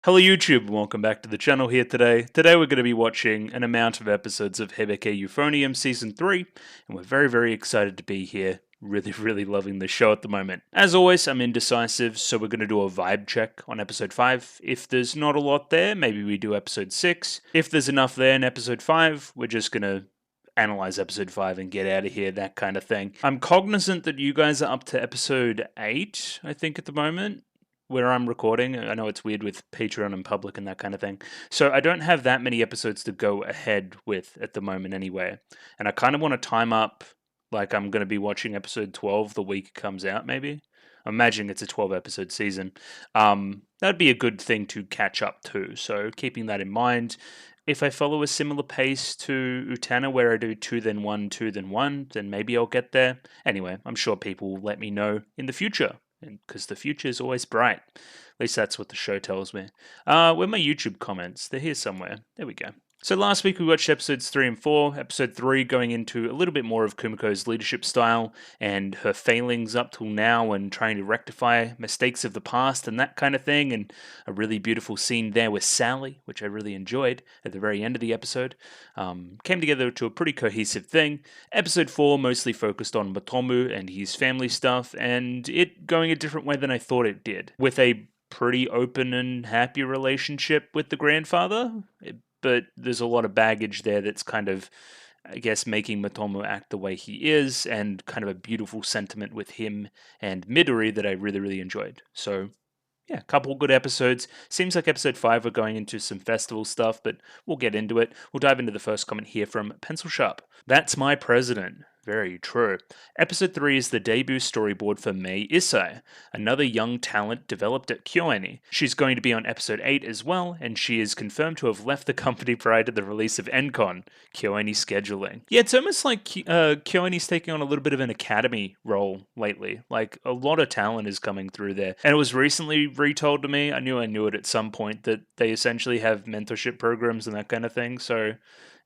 Hello YouTube, and welcome back to the channel here today. Today we're going to be watching an amount of episodes of Hibike Euphonium Season 3, and we're very excited to be here. Really loving the show at the moment. As always, I'm indecisive, so we're going to do a vibe check on Episode 5. If there's not a lot there, maybe we do Episode 6. If there's enough there in Episode 5, we're just going to analyze Episode 5 and get out of here, that kind of thing. I'm cognizant that you guys are up to Episode 8, I think, at the moment where I'm recording. I know it's weird with Patreon and public and that kind of thing. So I don't have that many episodes to go ahead with at the moment anyway. And I kind of want to time up like I'm going to be watching episode 12 the week it comes out, maybe. I'm imagining it's a 12 episode season. That'd be a good thing to catch up to. So keeping that in mind, if I follow a similar pace to Utena where I do 2 then 1, 2 then 1, then maybe I'll get there. Anyway, I'm sure people will let me know in the future, because the future is always bright. At least that's what the show tells me. Where are my YouTube comments? They're here somewhere. There we go. So last week we watched episodes 3 and 4. Episode 3 going into a little bit more of Kumiko's leadership style and her failings up till now and trying to rectify mistakes of the past and that kind of thing. And a really beautiful scene there with Sally, which I really enjoyed at the very end of the episode. Came together to a pretty cohesive thing. Episode 4 mostly focused on Matomu and his family stuff, and it going a different way than I thought it did, with a pretty open and happy relationship with the grandfather. But there's a lot of baggage there that's kind of, I guess, making Matomu act the way he is, and kind of a beautiful sentiment with him and Midori that I really enjoyed. So yeah, a couple good episodes. Seems like episode 5 we're going into some festival stuff, but we'll get into it. We'll dive into the first comment here from Pencil Sharp. That's my president. Very true. Episode 3 is the debut storyboard for Mei Isai, another young talent developed at KyoAni. She's going to be on episode 8 as well, and she is confirmed to have left the company prior to the release of Encon, KyoAni scheduling. Yeah, it's almost like KyoAni's taking on a little bit of an academy role lately. Like, a lot of talent is coming through there. And it was recently retold to me, I knew it at some point, that they essentially have mentorship programs and that kind of thing, so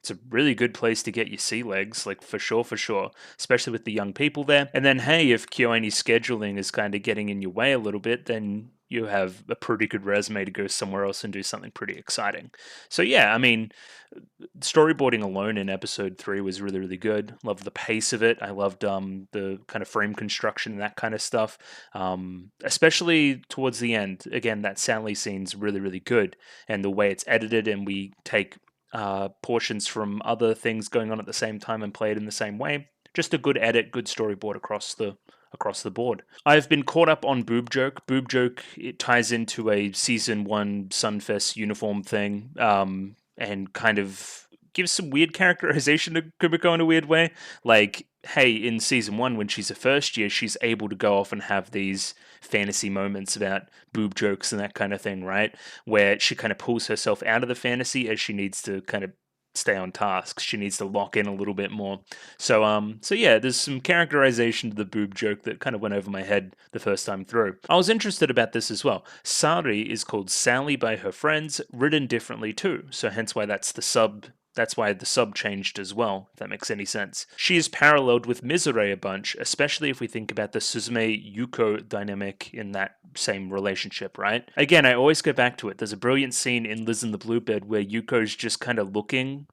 it's a really good place to get your sea legs, like for sure, especially with the young people there. And then, hey, if KyoAni's scheduling is kind of getting in your way a little bit, then you have a pretty good resume to go somewhere else and do something pretty exciting. So yeah, I mean, storyboarding alone in episode 3 was really good. Loved the pace of it. I loved the kind of frame construction and that kind of stuff, especially towards the end. Again, that Sally scene's really good, and the way it's edited, and we take portions from other things going on at the same time and play it in the same way. Just a good edit, good storyboard across the board. I've been caught up on Boob Joke. Boob Joke, it ties into a season 1 Sunfest uniform thing, and kind of gives some weird characterization to Kumiko in a weird way. Like, hey, in season 1, when she's a first year, she's able to go off and have these fantasy moments about boob jokes and that kind of thing, right? Where she kind of pulls herself out of the fantasy as she needs to kind of stay on task. She needs to lock in a little bit more. So yeah, there's some characterization to the boob joke that kind of went over my head the first time through. I was interested about this as well. Sari is called Sally by her friends, written differently too, so hence why that's why the sub changed as well, if that makes any sense. She is paralleled with Mizure a bunch, especially if we think about the Suzume-Yuko dynamic in that same relationship, right? Again, I always go back to it. There's a brilliant scene in Liz and the Bluebird where Yuko's just kind of looking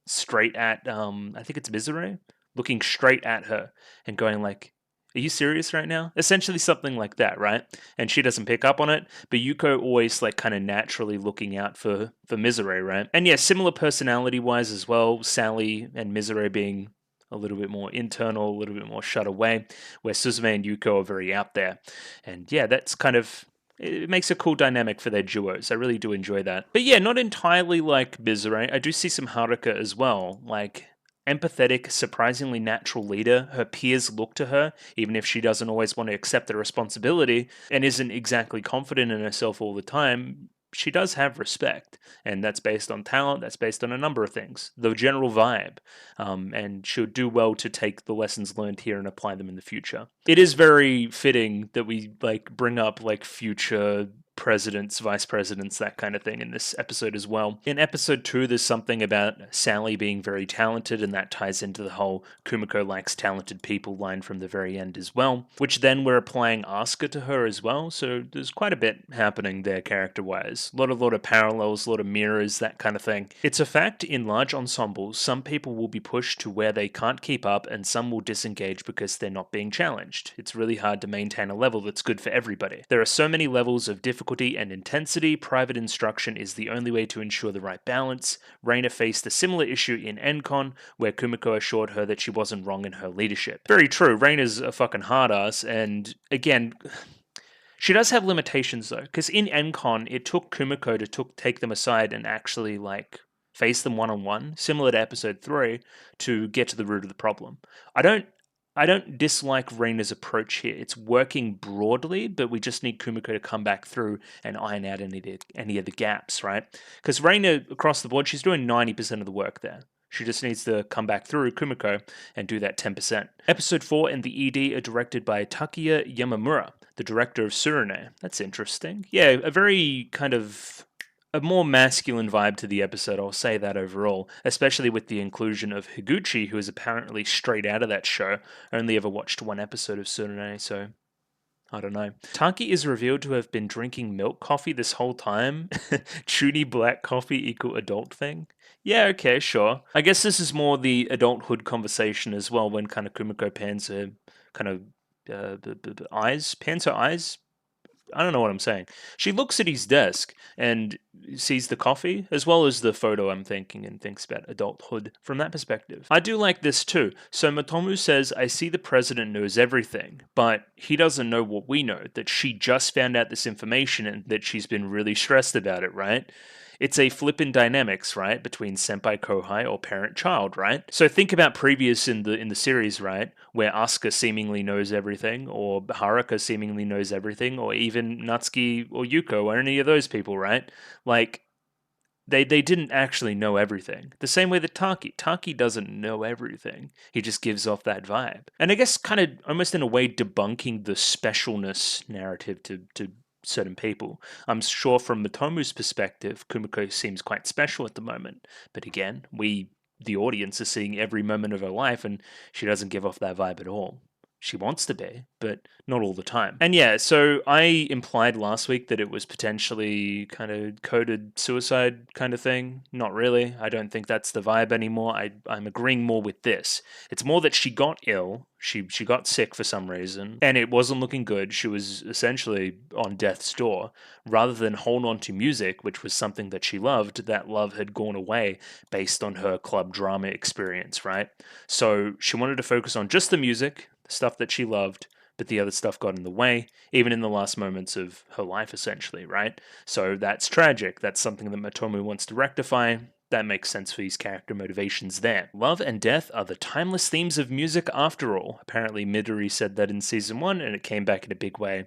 straight at, I think it's Mizure, looking straight at her and going like, are you serious right now? Essentially something like that, right? And she doesn't pick up on it, but Yuko always like kind of naturally looking out for Mizure, right? And yeah, similar personality-wise as well, Sally and Mizure being a little bit more internal, a little bit more shut away, where Suzume and Yuko are very out there. And yeah, that's kind of, it makes a cool dynamic for their duos. I really do enjoy that. But yeah, not entirely like Mizure. I do see some Haruka as well, like empathetic, surprisingly natural leader. Her peers look to her, even if she doesn't always want to accept the responsibility and isn't exactly confident in herself all the time. She does have respect, and that's based on talent, that's based on a number of things, the general vibe, and she'll do well to take the lessons learned here and apply them in the future. It is very fitting that we like bring up like future presidents, vice presidents, that kind of thing in this episode as well. In episode 2, there's something about Sally being very talented, and that ties into the whole Kumiko likes talented people line from the very end as well, which then we're applying Asuka to her as well, so there's quite a bit happening there character-wise. A lot of parallels, a lot of mirrors, that kind of thing. It's a fact in large ensembles, some people will be pushed to where they can't keep up, and some will disengage because they're not being challenged. It's really hard to maintain a level that's good for everybody. There are so many levels of difficulty and intensity. Private instruction is the only way to ensure the right balance. Reina faced a similar issue in NCon, where Kumiko assured her that she wasn't wrong in her leadership. Very true, Reina's a fucking hard ass, and again, she does have limitations though, because in NCon, it took Kumiko to take them aside and actually, like, face them one-on-one, similar to episode 3, to get to the root of the problem. I don't dislike Reina's approach here. It's working broadly, but we just need Kumiko to come back through and iron out any of the gaps, right? Because Reina, across the board, she's doing 90% of the work there. She just needs to come back through Kumiko and do that 10%. Episode 4 and the ED are directed by Takuya Yamamura, the director of Tsurune. That's interesting. Yeah, a very kind of a more masculine vibe to the episode, I'll say that overall, especially with the inclusion of Higuchi, who is apparently straight out of that show. Only ever watched one episode of Tsurune, so I don't know. Taki is revealed to have been drinking milk coffee this whole time. Chuny black coffee equal adult thing? Yeah, okay, sure. I guess this is more the adulthood conversation as well, when kind of Kumiko pans her kind of pans her eyes. I don't know what I'm saying. She looks at his desk and sees the coffee, as well as the photo, I'm thinking, and thinks about adulthood from that perspective. I do like this too. So Motomu says, I see the president knows everything, but he doesn't know what we know, that she just found out this information and that she's been really stressed about it, right? It's a flip in dynamics, right, between senpai kohai or parent child, right? So think about previous in the series, right, where Asuka seemingly knows everything, or Haruka seemingly knows everything, or even Natsuki or Yuko or any of those people, right? Like, they didn't actually know everything. The same way that Taki doesn't know everything. He just gives off that vibe. And I guess kind of almost in a way debunking the specialness narrative to certain people. I'm sure from Motomu's perspective, Kumiko seems quite special at the moment. But again, we, the audience, are seeing every moment of her life, and she doesn't give off that vibe at all. She wants to be, but not all the time. And yeah, so I implied last week that it was potentially kind of coded suicide kind of thing. Not really. I don't think that's the vibe anymore. I'm agreeing more with this. It's more that she got ill. She got sick for some reason, and it wasn't looking good. She was essentially on death's door. Rather than hold on to music, which was something that she loved, that love had gone away based on her club drama experience, right? So she wanted to focus on just the music, stuff that she loved, but the other stuff got in the way, even in the last moments of her life, essentially, right? So that's tragic. That's something that Motomu wants to rectify. That makes sense for his character motivations there. Love and death are the timeless themes of music after all. Apparently Midori said that in season 1, and it came back in a big way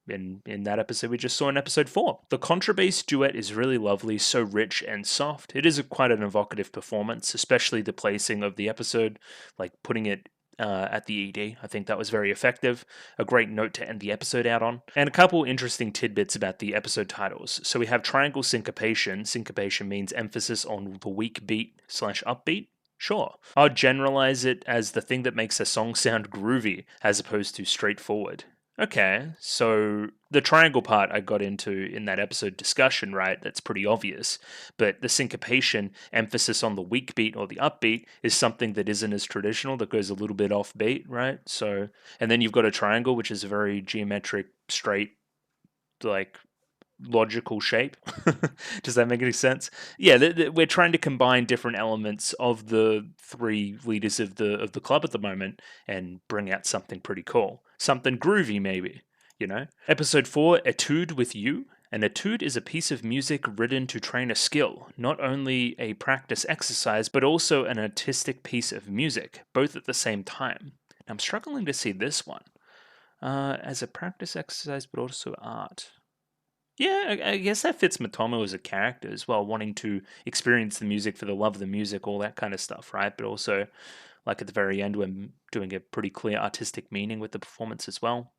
in that episode we just saw in episode 4. The contrabass duet is really lovely, so rich and soft. It is quite an evocative performance, especially the placing of the episode, like putting it at the ED. I think that was very effective. A great note to end the episode out on. And a couple interesting tidbits about the episode titles. So we have triangle syncopation. Syncopation means emphasis on the weak beat / upbeat. Sure. I'll generalize it as the thing that makes a song sound groovy as opposed to straightforward. Okay, so the triangle part I got into in that episode discussion, right? That's pretty obvious. But the syncopation, emphasis on the weak beat or the upbeat, is something that isn't as traditional, that goes a little bit off beat, right? So, and then you've got a triangle, which is a very geometric, straight, like, logical shape. Does that make any sense? Yeah, we're trying to combine different elements of the 3 leaders of the club at the moment and bring out something pretty cool, something groovy, maybe. You know. Episode 4, Etude with You. An etude is a piece of music written to train a skill, not only a practice exercise, but also an artistic piece of music, both at the same time. I'm struggling to see this one as a practice exercise, but also art. Yeah, I guess that fits Motomo as a character as well, wanting to experience the music for the love of the music, all that kind of stuff, right? But also, like at the very end, when doing a pretty clear artistic meaning with the performance as well.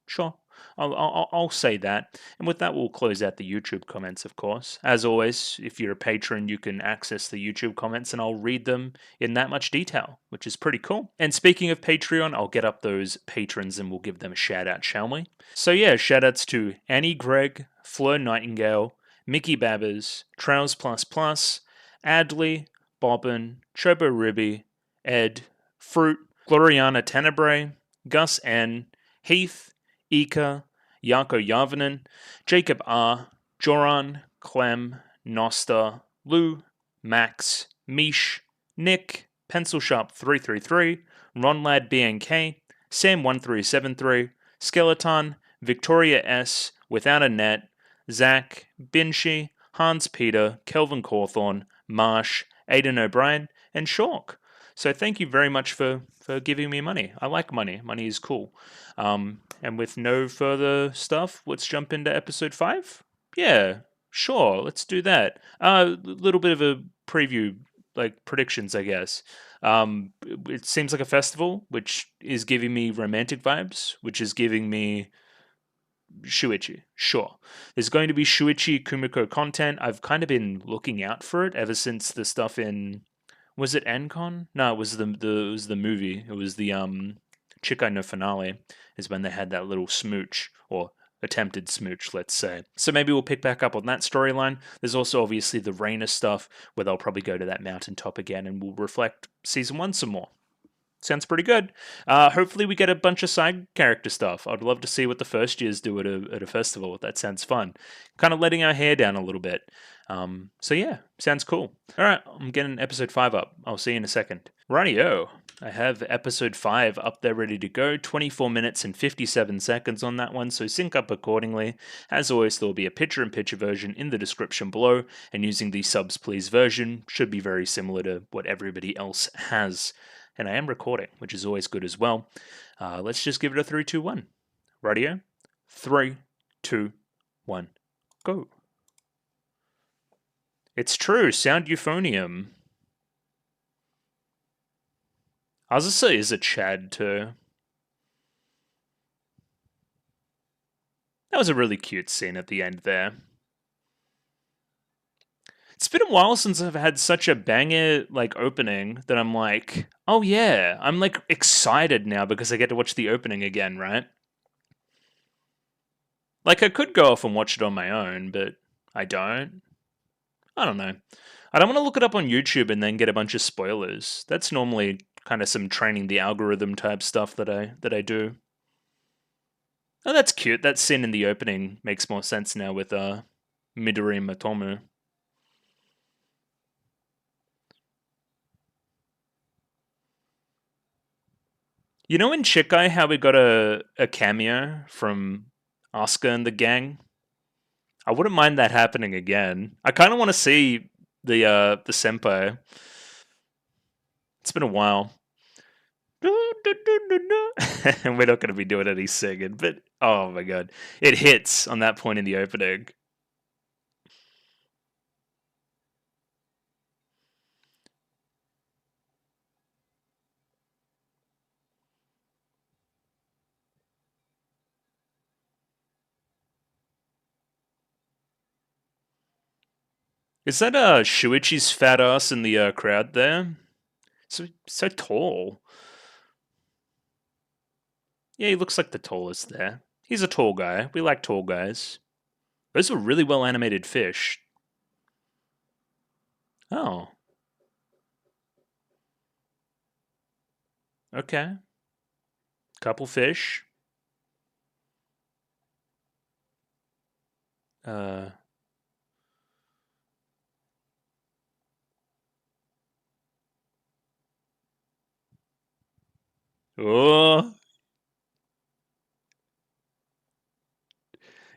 Sure. I'll say that. And with that, we'll close out the YouTube comments, of course. As always, if you're a patron, you can access the YouTube comments and I'll read them in that much detail, which is pretty cool. And speaking of Patreon, I'll get up those patrons and we'll give them a shout out, shall we? So, yeah, shout outs to Annie Gregg, Fleur Nightingale, Mickey Babbers, Trails Plus Plus, Adley, Bobbin, Chobo Ribby, Ed, Fruit, Gloriana Tenebrae, Gus N, Heath, Ika, Jarko Jarvinen, Jacob R, Joran, Clem, Nosta, Lou, Max, Mish, Nick, Pencil Sharp 333, Ronlad BNK, Sam1373, Skeleton, Victoria S, Without a Net, Zach, Binshi, Hans Peter, Kelvin Cawthorn, Marsh, Aidan O'Brien, and Shawk. So thank you very much for giving me money. I like money. Money is cool. And with no further stuff, let's jump into episode 5? Yeah, sure, let's do that. A little bit of a preview, like predictions, I guess. It seems like a festival, which is giving me romantic vibes, which is giving me Shuichi. Sure. There's going to be Shuichi Kumiko content. I've kind of been looking out for it ever since the stuff in... Was it Ancon? No, it was the movie. It was the Chikai no finale is when they had that little smooch, or attempted smooch, let's say. So maybe we'll pick back up on that storyline. There's also obviously the Raina stuff, where they'll probably go to that mountaintop again and we'll reflect Season 1 some more. Sounds pretty good. Hopefully we get a bunch of side character stuff. I'd love to see what the first years do at a festival. That sounds fun. Kind of letting our hair down a little bit. So yeah, sounds cool. All right, I'm getting episode 5 up. I'll see you in a second. Rightio. I have episode 5 up there ready to go. 24 minutes and 57 seconds on that one, so sync up accordingly. As always, there will be a picture-in-picture version in the description below, and using the subs please version should be very similar to what everybody else has. And I am recording, which is always good as well. Let's just give it a 3, 2, 1. Radio? 3, 2, 1. Go. It's true, sound euphonium. Azusa is a Chad too. That was a really cute scene at the end there. It's been a while since I've had such a banger like opening that I'm like, oh yeah, I'm like excited now because I get to watch the opening again, right? Like I could go off and watch it on my own, but I don't. I don't know. I don't want to look it up on YouTube and then get a bunch of spoilers. That's normally kind of some training the algorithm type stuff that I do. Oh, that's cute. That scene in the opening makes more sense now with Midori Matomu. You know in Chikai how we got a cameo from Asuka and the gang? I wouldn't mind that happening again. I kind of want to see the senpai. It's been a while. And we're not going to be doing any singing, but oh my god. It hits on that point in the opening. Is that Shuichi's fat ass in the crowd there? So tall. Yeah, he looks like the tallest there. He's a tall guy. We like tall guys. Those are really well animated fish. Oh. Okay. Couple fish. Oh.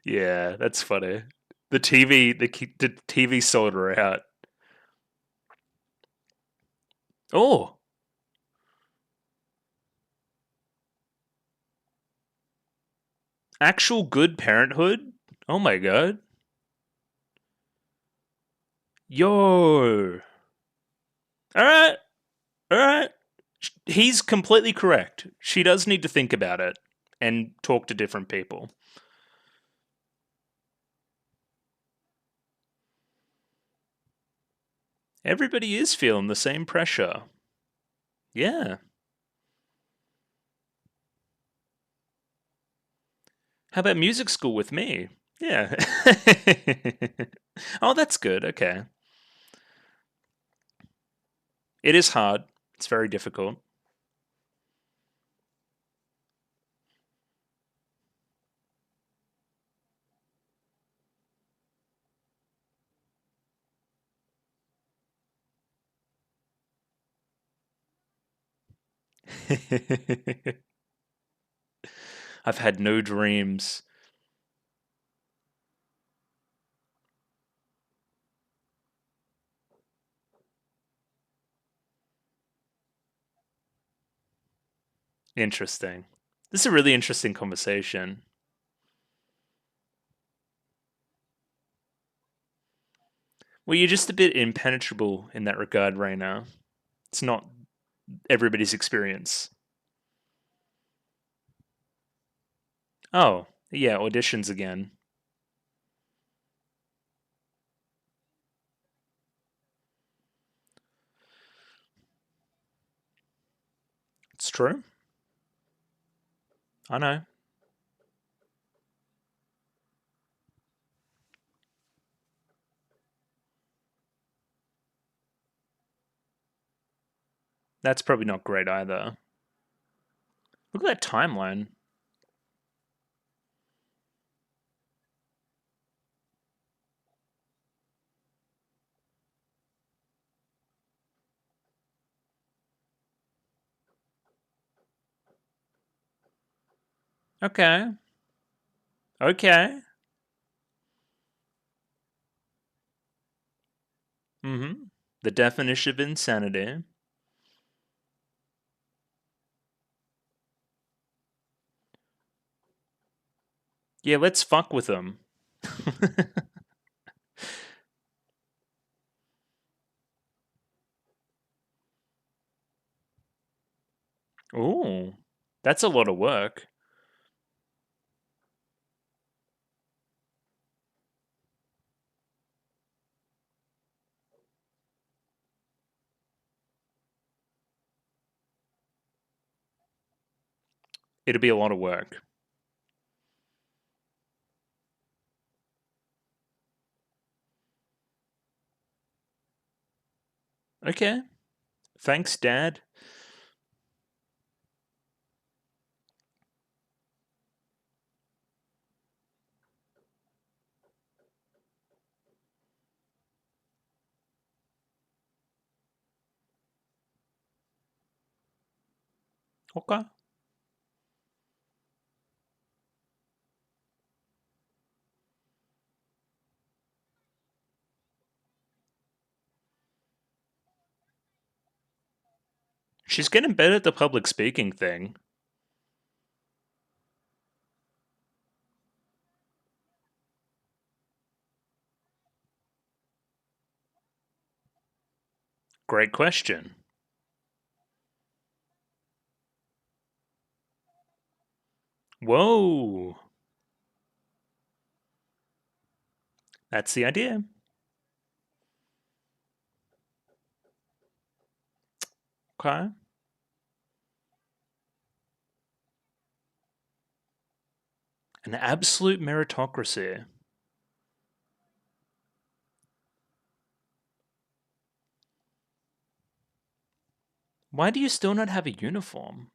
Yeah, that's funny. The TV sold her out. Oh. Actual good parenthood? Oh my god. Yo. Alright. Alright. He's completely correct. She does need to think about it. and talk to different people. Everybody is feeling the same pressure. Yeah. How about music school with me? Yeah. Oh, that's good. Okay. It is hard. It's very difficult. I've had no dreams. Interesting. This is a really interesting conversation. Well, you're just a bit impenetrable in that regard, Raina. It's not everybody's experience. Oh, yeah, auditions again. It's true. I know. That's probably not great either. Look at that timeline. Okay. Okay. Mm-hmm. The definition of insanity. Yeah, let's fuck with them. Ooh, that's a lot of work. It'll be a lot of work. Okay. Thanks, Dad. Okay. She's getting better at the public speaking thing. Great question. Whoa. That's the idea. Okay. An absolute meritocracy. Why do you still not have a uniform?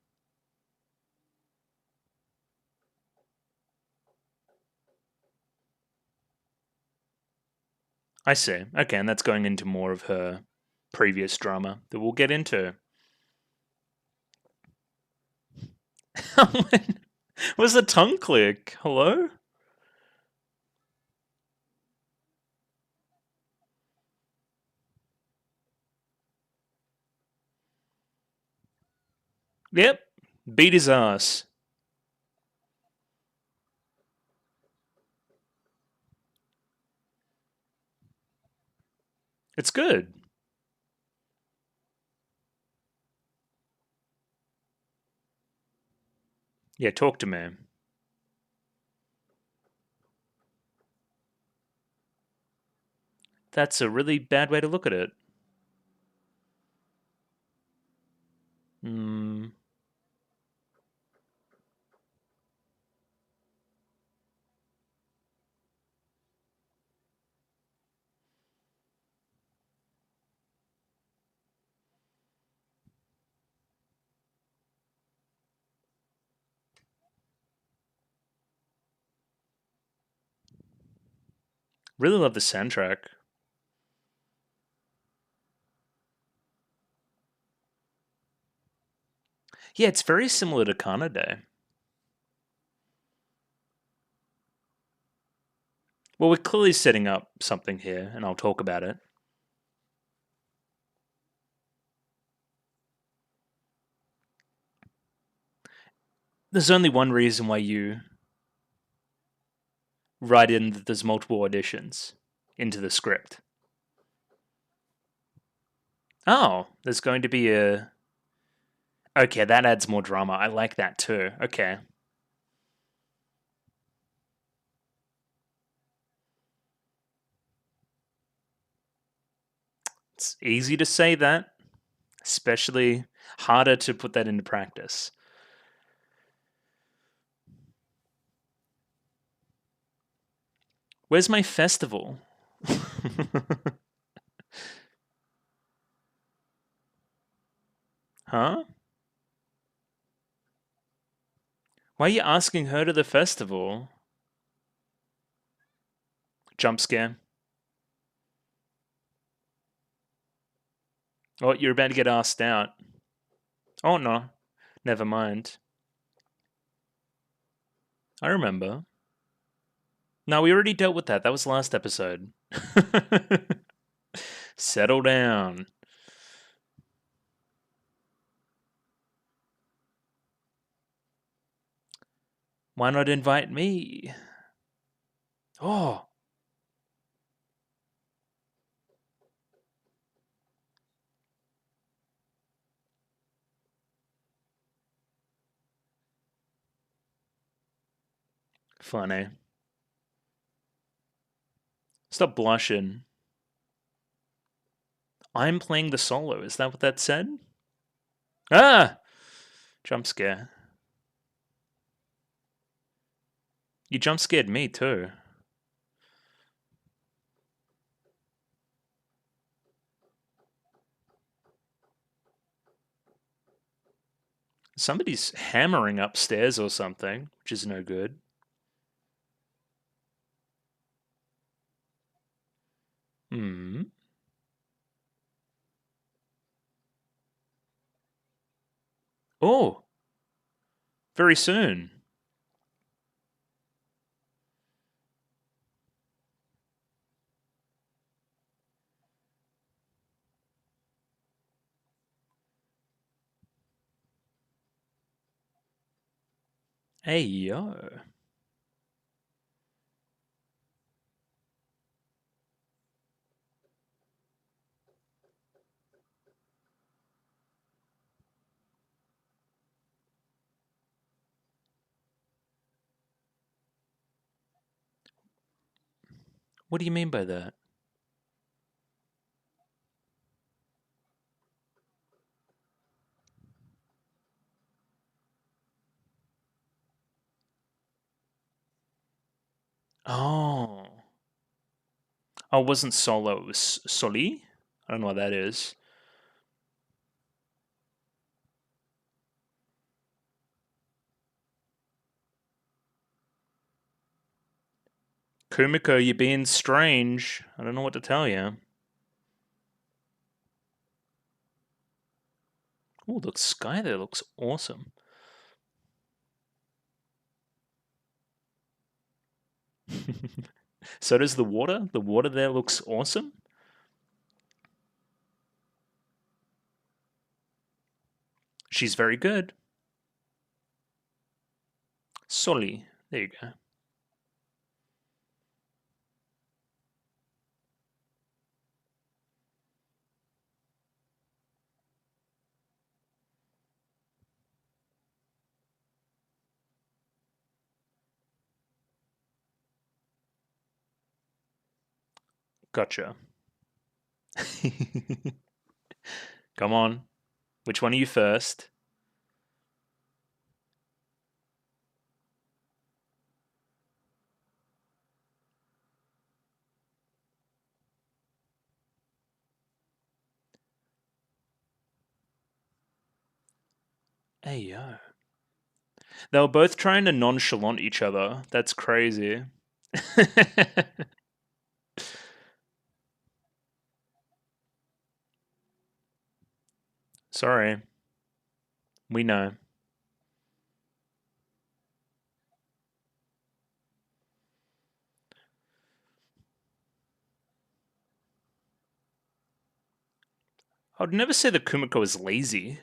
I see. Okay, and that's going into more of her previous drama that we'll get into. Was the tongue click? Hello? Yep. Beat his ass. It's good. Yeah, talk to me. That's a really bad way to look at it. Hmm. Really love the soundtrack. Yeah, it's very similar to Kanade. Well, we're clearly setting up something here, and I'll talk about it. There's only one reason why you write in that there's multiple auditions into the script. Oh, there's going to be a... Okay, that adds more drama. I like that too. Okay. It's easy to say that, especially harder to put that into practice. Where's my festival? Huh? Why are you asking her to the festival? Jump scare. Oh, you're about to get asked out. Oh, no. Never mind. I remember. No, we already dealt with that. That was last episode. Settle down. Why not invite me? Oh, funny. Stop blushing. I'm playing the solo. Is that what that said? Ah! Jump scare. You jump scared me too. Somebody's hammering upstairs or something, which is no good. Hmm. Oh, very soon. Hey, yo. What do you mean by that? Oh. Oh, it wasn't solo, it was Soli? I don't know what that is. Kumiko, you're being strange. I don't know what to tell you. Oh, the sky there looks awesome. So does the water. The water there looks awesome. She's very good. Soli. There you go. Gotcha. Come on. Which one are you first? Hey, yo. They were both trying to nonchalant each other. That's crazy. Sorry. We know. I would never say that Kumiko is lazy.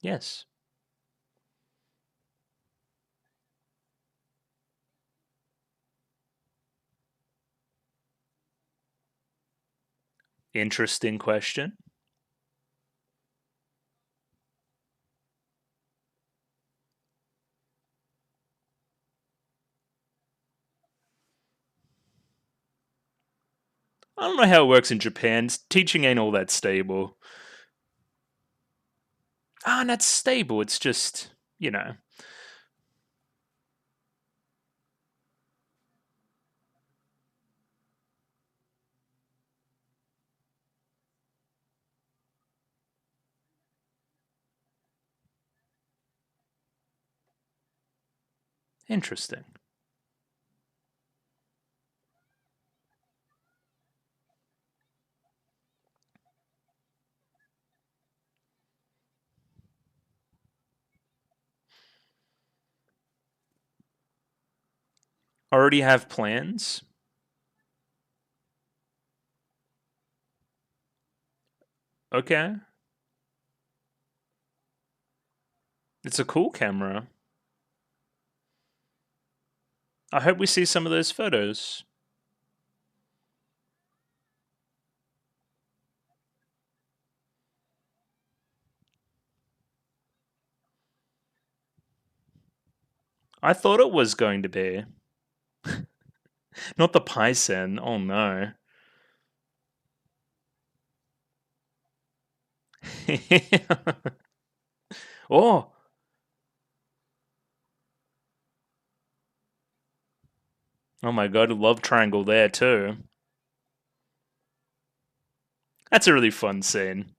Yes. Interesting question. I don't know how it works in Japan. Teaching ain't all that stable. Ah, not stable. It's just, you know. Interesting. Already have plans? Okay. It's a cool camera. I hope we see some of those photos. I thought it was going to be. Not the Python. Oh no. Oh. Oh my god, love triangle there too. That's a really fun scene.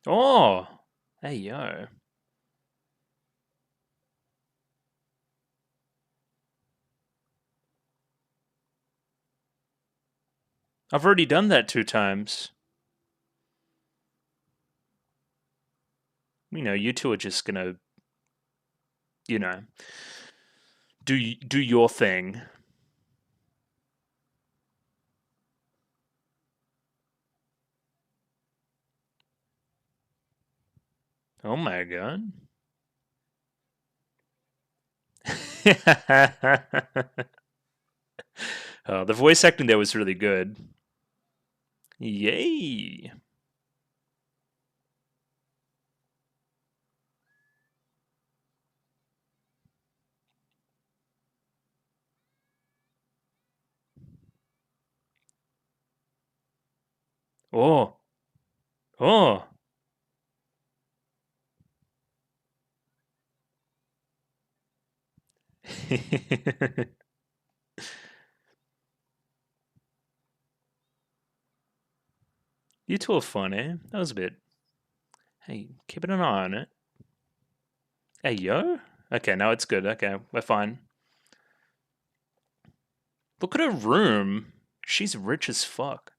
Oh. Hey yo. I've already done that 2 times. You know, you two are just gonna, you know, do your thing. Oh my god. The voice acting there was really good. Yay. Oh. Oh. You two are funny. That was a bit. Hey, keeping an eye on it. Hey, yo. Okay, now it's good. Okay, we're fine. Look at her room. She's rich as fuck.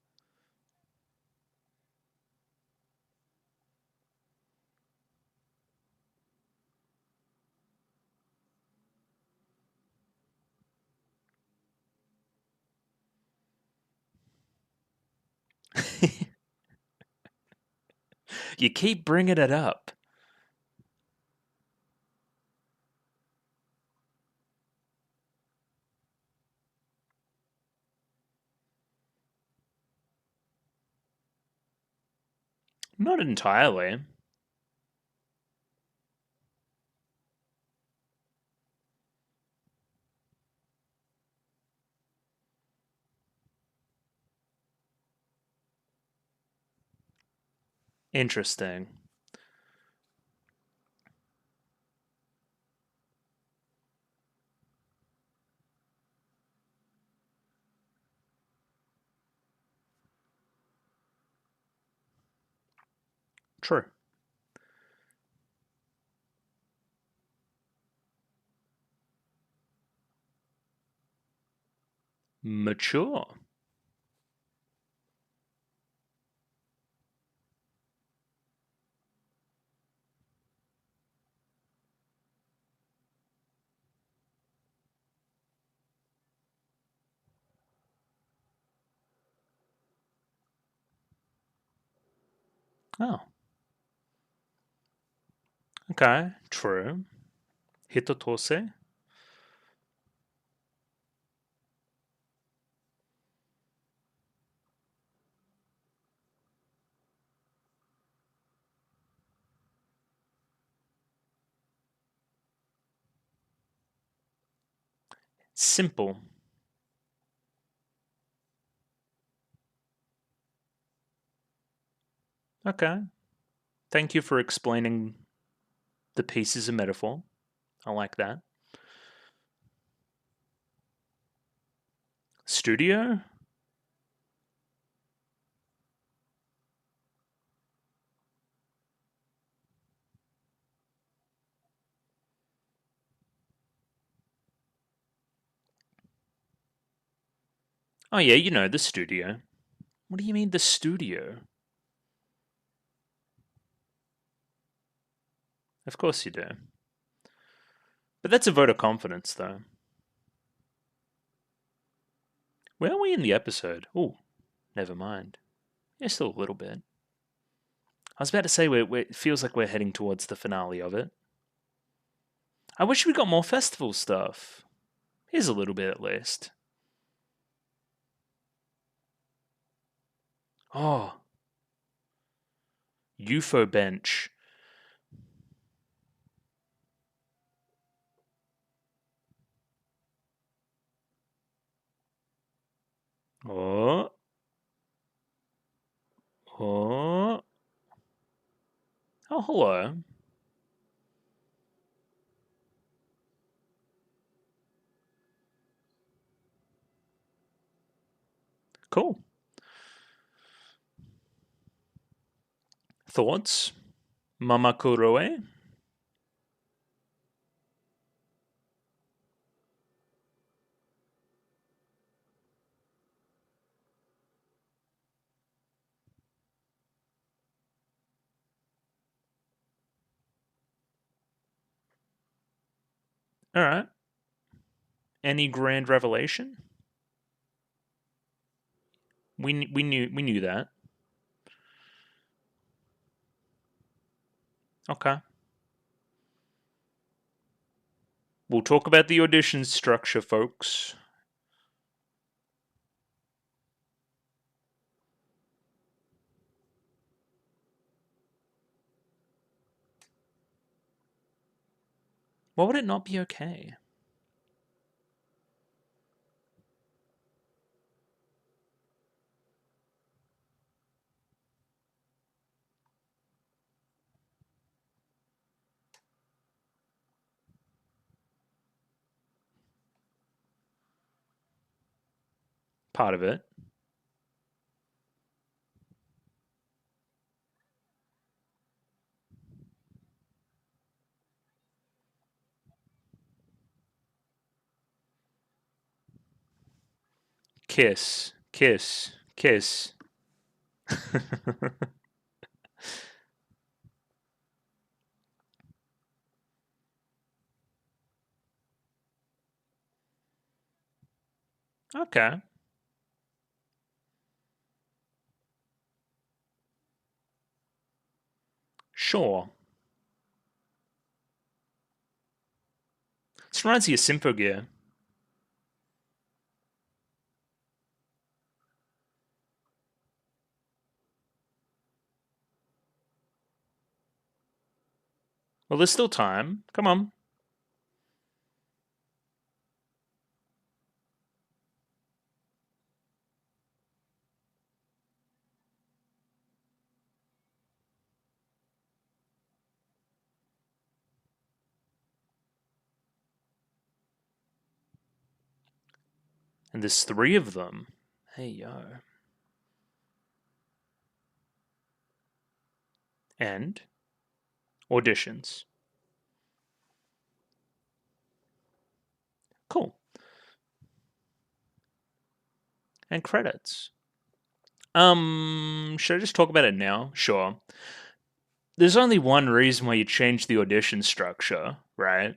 You keep bringing it up. Not entirely. Interesting. True. Mature. Oh. Okay. True. Hitotose. Simple. Okay. Thank you for explaining the pieces of metaphor. I like that. Studio? Oh, yeah, you know, the studio. What do you mean, the studio? Of course you do. But that's a vote of confidence, though. Where are we in the episode? Oh, never mind. Yeah, still a little bit. I was about to say it feels like we're heading towards the finale of it. I wish we got more festival stuff. Here's a little bit at least. Oh, UFO bench. Oh, oh, oh, hello. Cool. Thoughts? Mama Kuroe? All right. Any grand revelation? We knew that. Okay. We'll talk about the audition structure, folks. Why would it not be okay? Part of it. Kiss, kiss, kiss. Okay. Sure. This reminds me of Symphogear. Well, there's still time. Come on. And there's 3 of them. Hey, yo. And auditions. Cool. And credits. Should I just talk about it now? Sure. There's only one reason why you change the audition structure, right?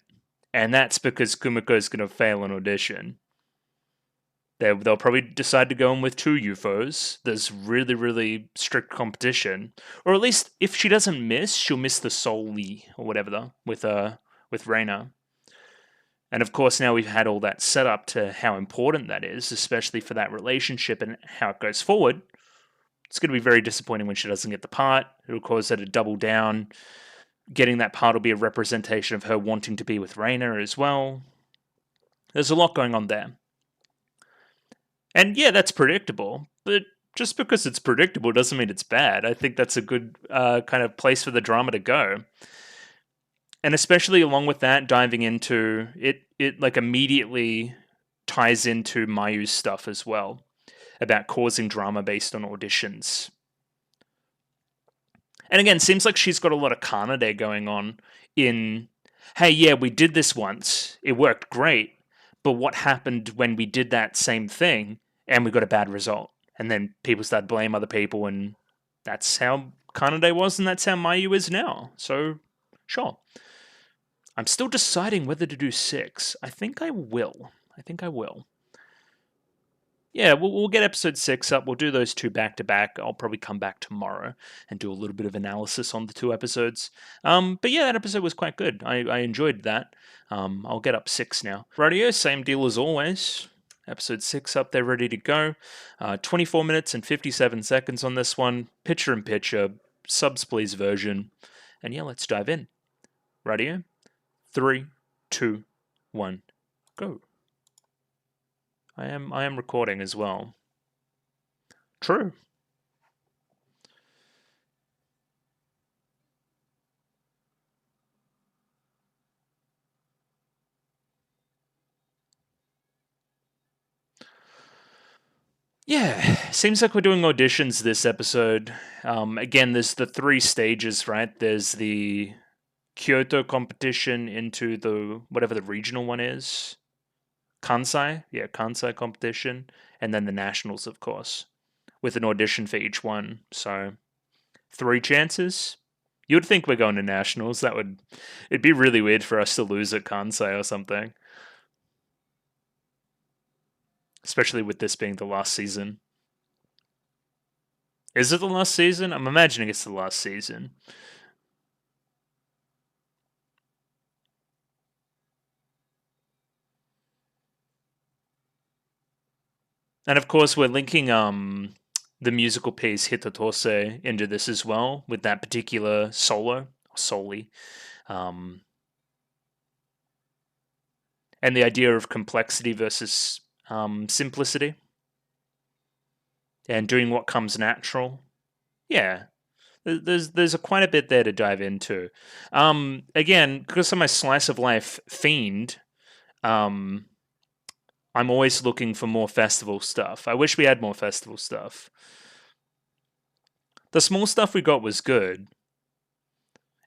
And that's because Kumiko is going to fail an audition. They'll probably decide to go in with 2 UFOs. There's really, really strict competition. Or at least if she doesn't miss, she'll miss the Soli or whatever with Reina. And of course, now we've had all that set up to how important that is, especially for that relationship and how it goes forward. It's going to be very disappointing when she doesn't get the part. It'll cause her to double down. Getting that part will be a representation of her wanting to be with Reina as well. There's a lot going on there. And yeah, that's predictable. But just because it's predictable doesn't mean it's bad. I think that's a good kind of place for the drama to go. And especially along with that, diving into it like immediately ties into Mayu's stuff as well about causing drama based on auditions. And again, seems like she's got a lot of Kanade going on in, hey, yeah, we did this once. It worked great. But what happened when we did that same thing and we got a bad result? And then people start to blame other people, and that's how Kanade was, and that's how Mayu is now. So, sure. I'm still deciding whether to do 6. I think I will. Yeah, we'll get episode 6 up. We'll do those 2 back to back. I'll probably come back tomorrow and do a little bit of analysis on the 2 episodes. But yeah, that episode was quite good. I enjoyed that. I'll get up 6 now. Radio, same deal as always. Episode 6 up there, ready to go. 24 minutes and 57 seconds on this one. Picture-in-picture, subs please version. And yeah, let's dive in. Radio, 3, 2, 1, go. I am recording as well. True. Yeah, seems like we're doing auditions this episode. Again, there's the 3 stages, right? There's the Kyoto competition into the whatever the regional one is. Kansai, yeah, Kansai competition, and then the nationals, of course, with an audition for each one. So 3 chances. You'd think we're going to nationals. It'd be really weird for us to lose at Kansai or something. Especially with this being the last season. Is it the last season? I'm imagining it's the last season. And of course, we're linking the musical piece Hitatose into this as well with that particular soli, and the idea of complexity versus simplicity, and doing what comes natural. Yeah, there's quite a bit there to dive into. Again, because I'm a slice of life fiend, I'm always looking for more festival stuff. I wish we had more festival stuff. The small stuff we got was good.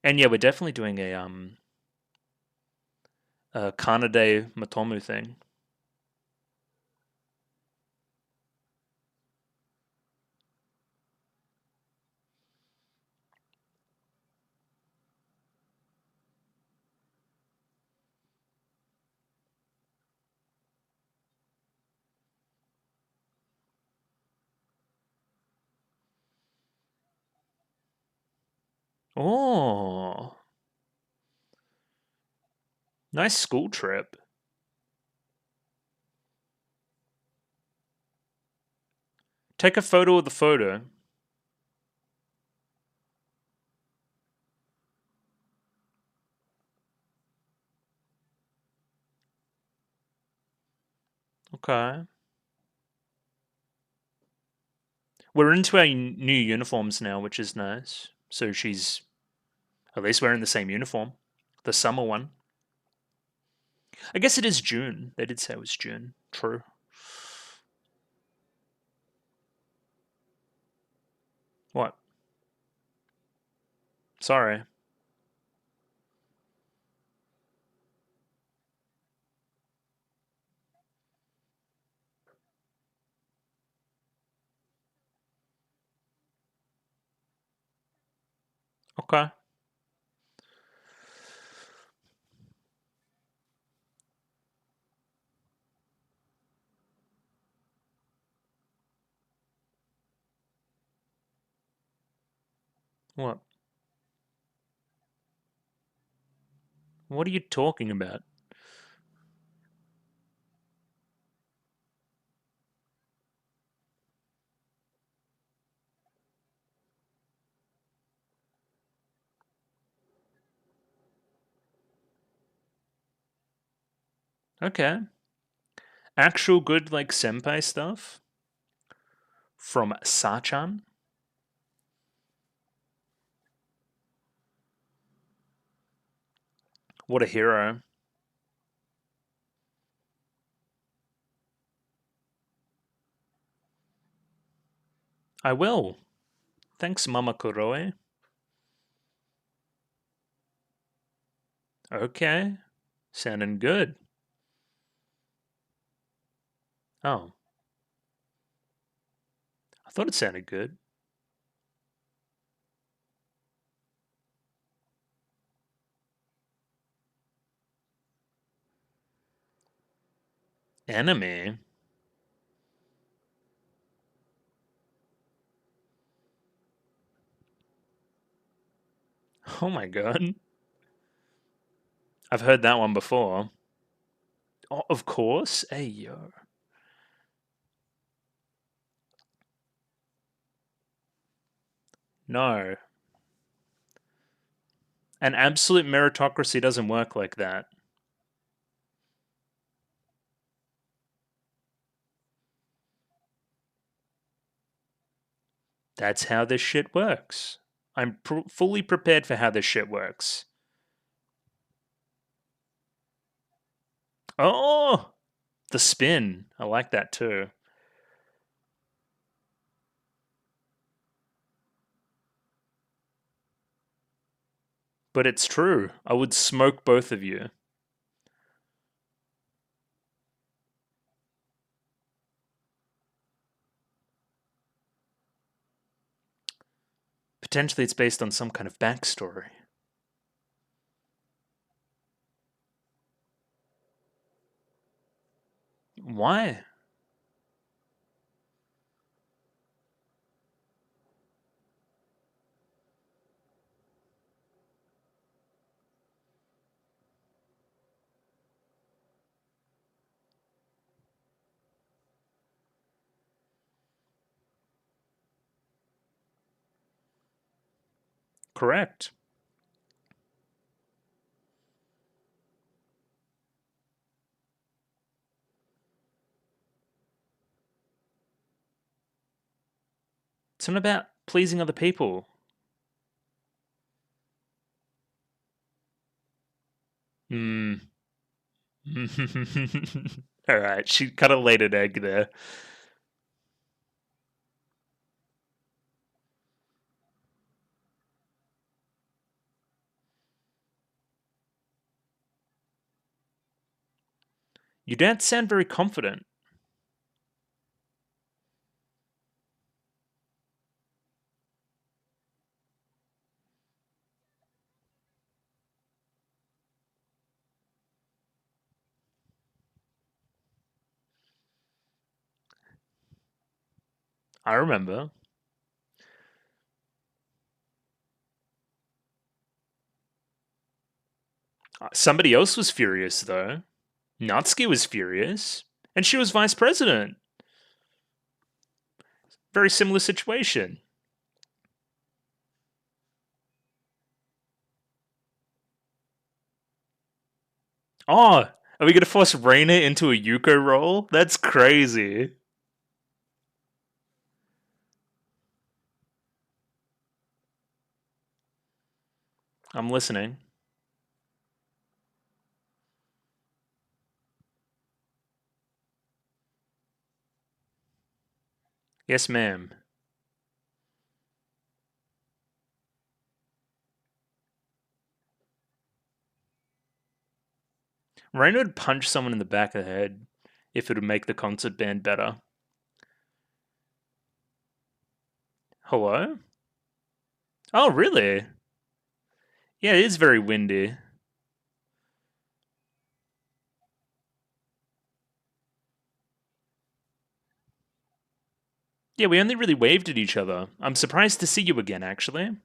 And yeah, we're definitely doing a Kanade Matomu thing. Oh, nice school trip. Take a photo of the photo. Okay. We're into our new uniforms now, which is nice. So she's at least wearing the same uniform. The summer one. I guess it is June. They did say it was June. True. What? Sorry. Okay. What? What are you talking about? Okay. Actual good, like, senpai stuff? From Sachan? What a hero. I will. Thanks, Mama Kuroe. Okay. Sounding good. Oh. I thought it sounded good. Anime? Oh my god. I've heard that one before. Oh, of course. Hey, yo. No. An absolute meritocracy doesn't work like that. That's how this shit works. I'm fully prepared for how this shit works. Oh, the spin. I like that too. But it's true. I would smoke both of you. Potentially it's based on some kind of backstory. Why? Correct. It's not about pleasing other people. Hmm. Alright, she kind of laid an egg there. You don't sound very confident. I remember. Somebody else was furious, though. Natsuki was furious. And she was vice president. Very similar situation. Oh, Are we gonna force Reina into a Yuko role? That's crazy. I'm listening. Yes, ma'am. Reina would punch someone in the back of the head if it would make the concert band better. Hello? Oh, really? Yeah, it is very windy. Yeah, we only really waved at each other. I'm surprised to see you again, actually.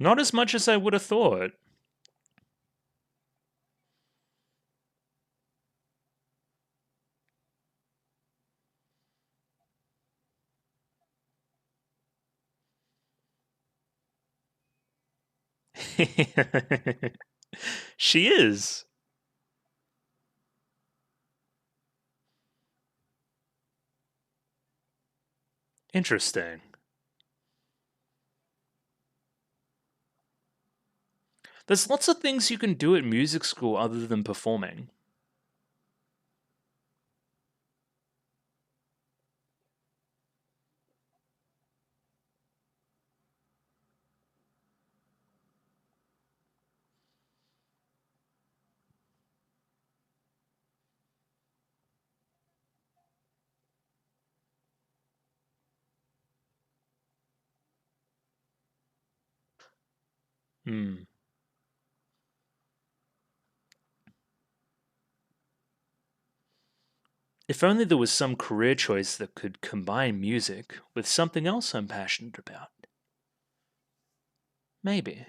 Not as much as I would have thought. She is. Interesting. There's lots of things you can do at music school other than performing. Hmm. If only there was some career choice that could combine music with something else I'm passionate about. Maybe.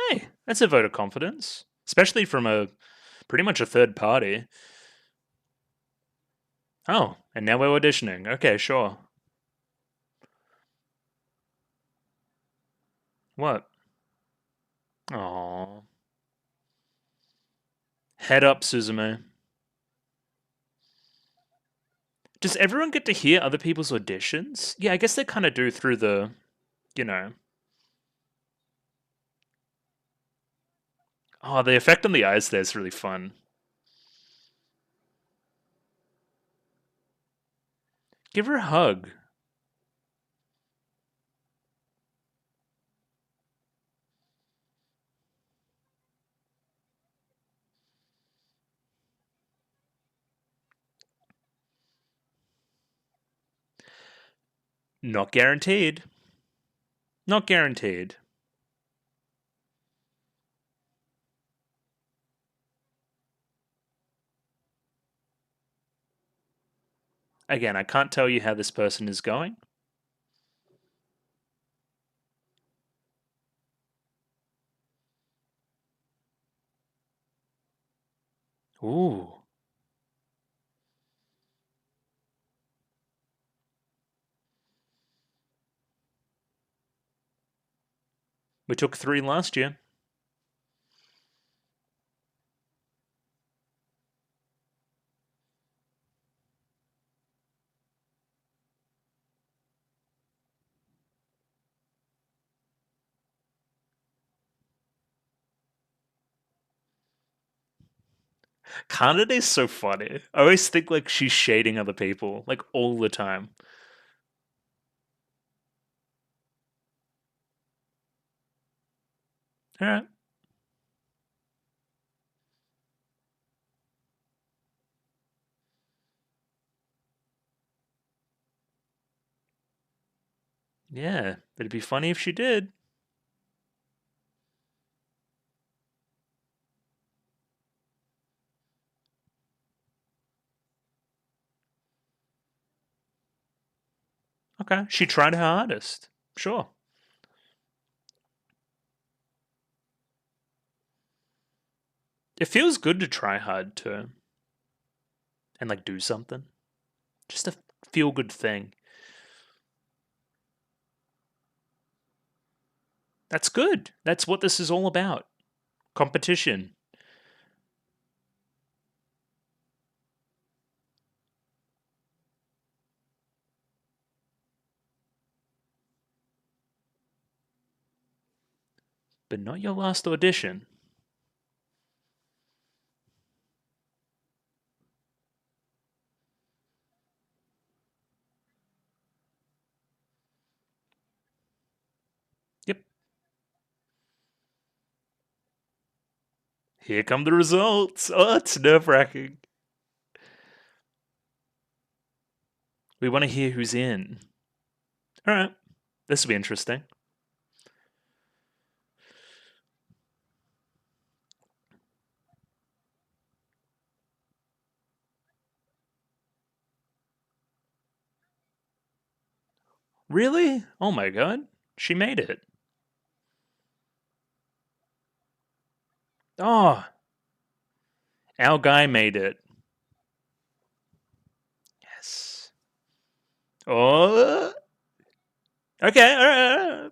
Hey, that's a vote of confidence, especially from a pretty much a third party. Oh, and now we're auditioning. Okay, sure. What? Oh, head up, Suzume. Does everyone get to hear other people's auditions? Yeah, I guess they kind of do through the, you know. Oh, the effect on the eyes there is really fun. Give her a hug. Not guaranteed. Not guaranteed. Again, I can't tell you how this person is going. Ooh. We took 3 last year. Kanede's so funny. I always think like she's shading other people, like all the time. Alright. Yeah, it'd be funny if she did. Okay, she tried her hardest. Sure. It feels good to try hard too. and like do something. Just a feel good thing. That's good. That's what this is all about. Competition. But not your last audition. Yep. Here come the results. Oh, it's nerve-wracking. We want to hear who's in. All right. This will be interesting. Really? Oh my god. She made it. Oh, our guy made it. Yes. Oh. Okay, alright.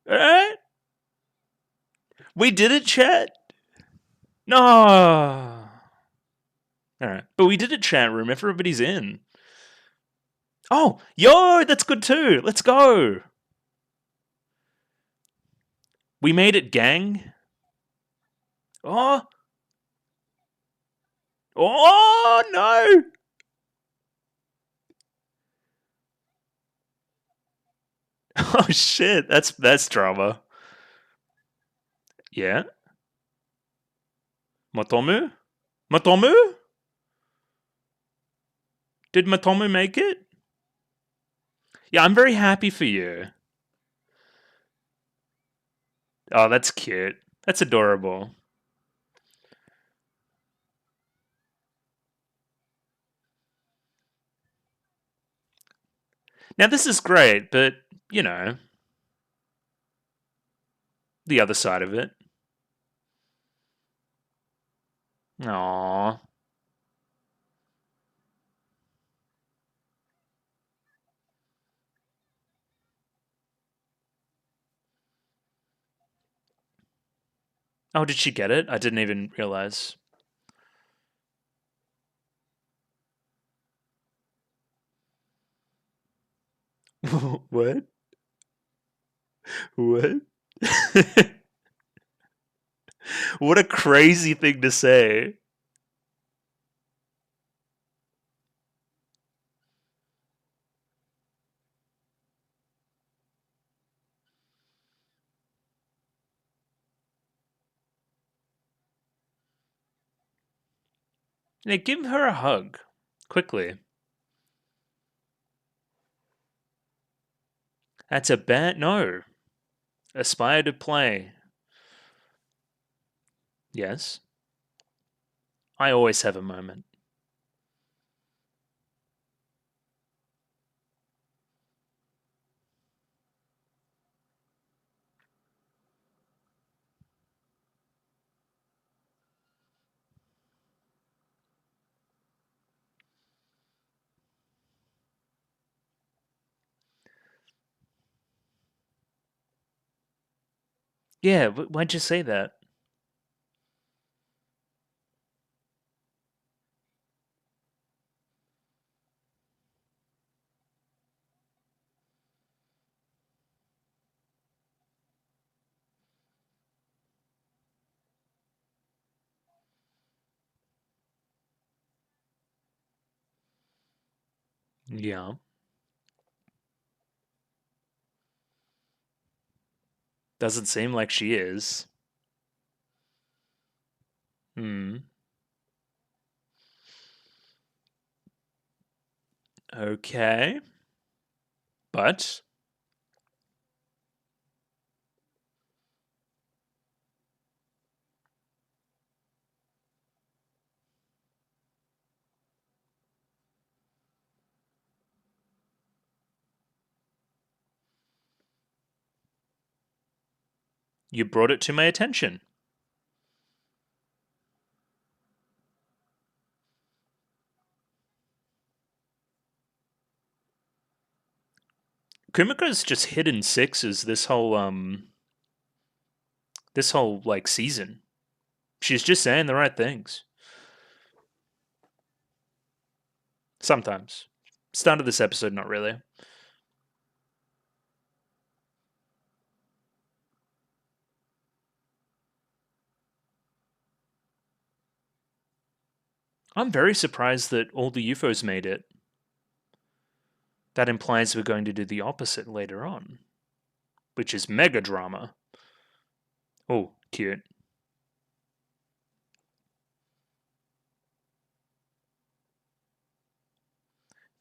Alright. We did it, chat. No. Alright. But we did it, chat room. Everybody's in. Oh, yo, that's good too. Let's go. We made it, gang. Oh. Oh, no. Oh, shit. That's drama. Yeah. Matomu? Matomu? Did Matomu make it? Yeah, I'm very happy for you. Oh, that's cute. That's adorable. Now, this is great, but, you know, the other side of it. Aww. Oh, did she get it? I didn't even realize. What? What? What a crazy thing to say. Yeah, give her a hug. Quickly. That's a bad. No. Aspire to play. Yes. I always have a moment. Yeah, why'd you say that? Yeah. Doesn't seem like she is. Hmm. Okay. But you brought it to my attention. Kumiko's just hidden sixes this whole like season. She's just saying the right things. Sometimes. Start of this episode, not really. I'm very surprised that all the UFOs made it. That implies we're going to do the opposite later on, which is mega drama. Oh, cute.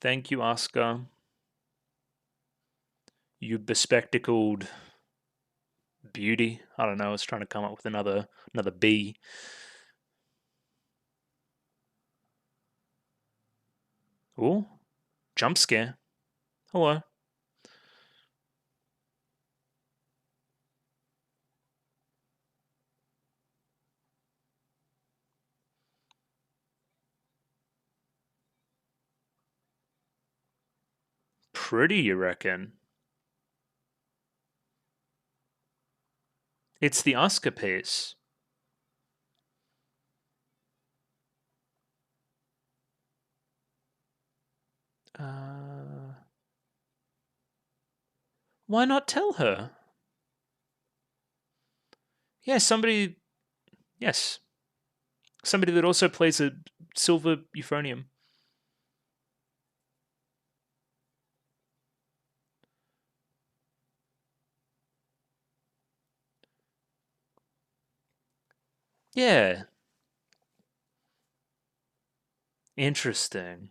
Thank you, Oscar. You bespectacled beauty. I don't know. I was trying to come up with another B. Oh, jump scare. Hello. Pretty, you reckon? It's the Oscar piece. Why not tell her? Yeah, somebody. Yes. Somebody that also plays a silver euphonium. Yeah. Interesting.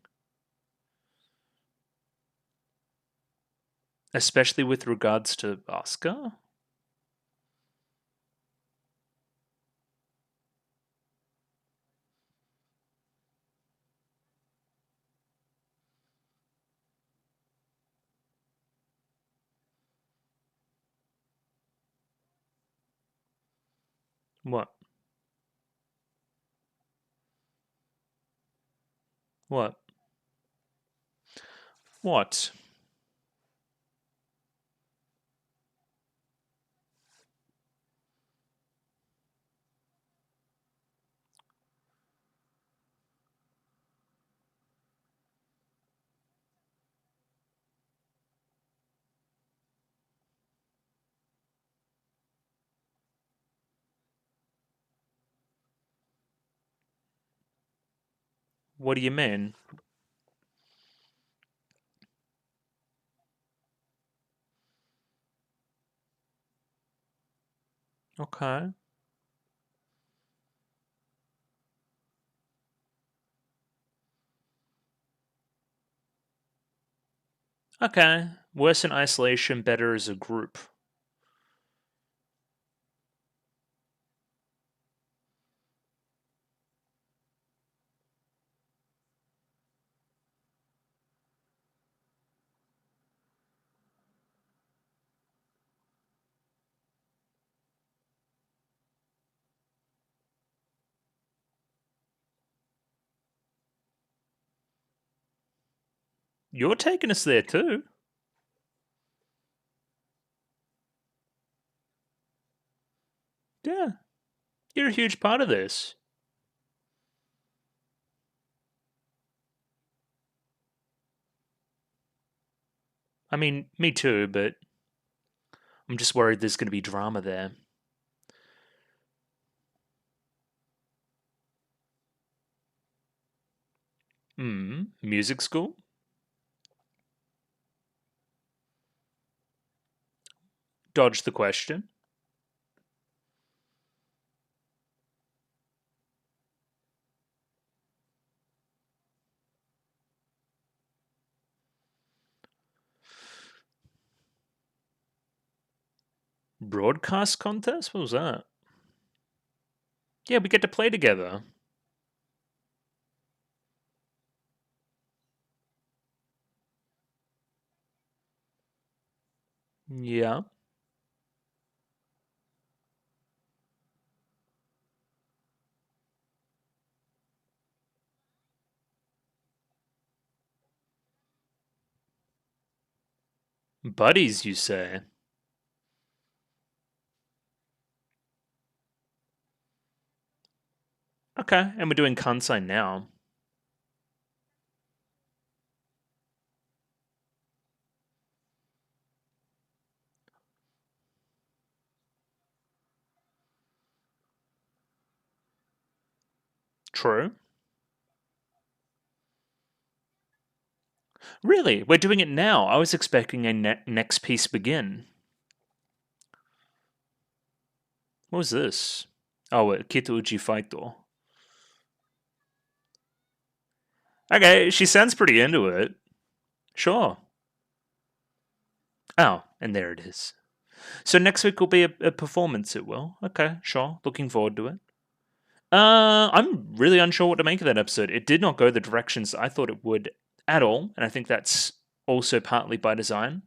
Especially with regards to Oscar? What? What? What? What do you mean? Okay. Okay. Worse in isolation, better as a group. You're taking us there too. Yeah. You're a huge part of this. I mean, me too, but I'm just worried there's going to be drama there. Music school? Dodge the question. Broadcast contest? What was that? Yeah, we get to play together. Yeah. Buddies, you say? Okay, and we're doing Kansai now. True. Really? We're doing it now. I was expecting a next piece begin. What was this? Oh, Kitouji Faito. Okay, she sounds pretty into it. Sure. Oh, and there it is. So next week will be a performance, it will. Okay, sure. Looking forward to it. I'm really unsure what to make of that episode. It did not go the directions I thought it would at all, and I think that's also partly by design.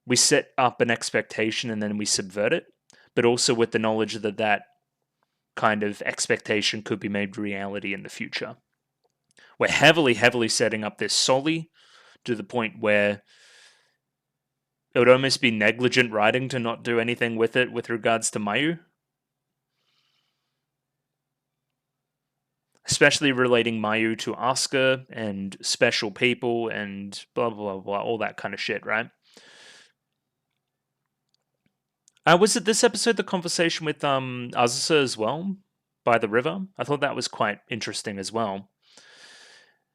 We set up an expectation and then we subvert it, but also with the knowledge that that kind of expectation could be made reality in the future. We're heavily, heavily setting up this solely to the point where it would almost be negligent writing to not do anything with it with regards to Mayu. Especially relating Mayu to Asuka and special people and blah, blah, blah, all that kind of shit, right? Was it this episode, the conversation with Azusa as well, by the river? I thought that was quite interesting as well.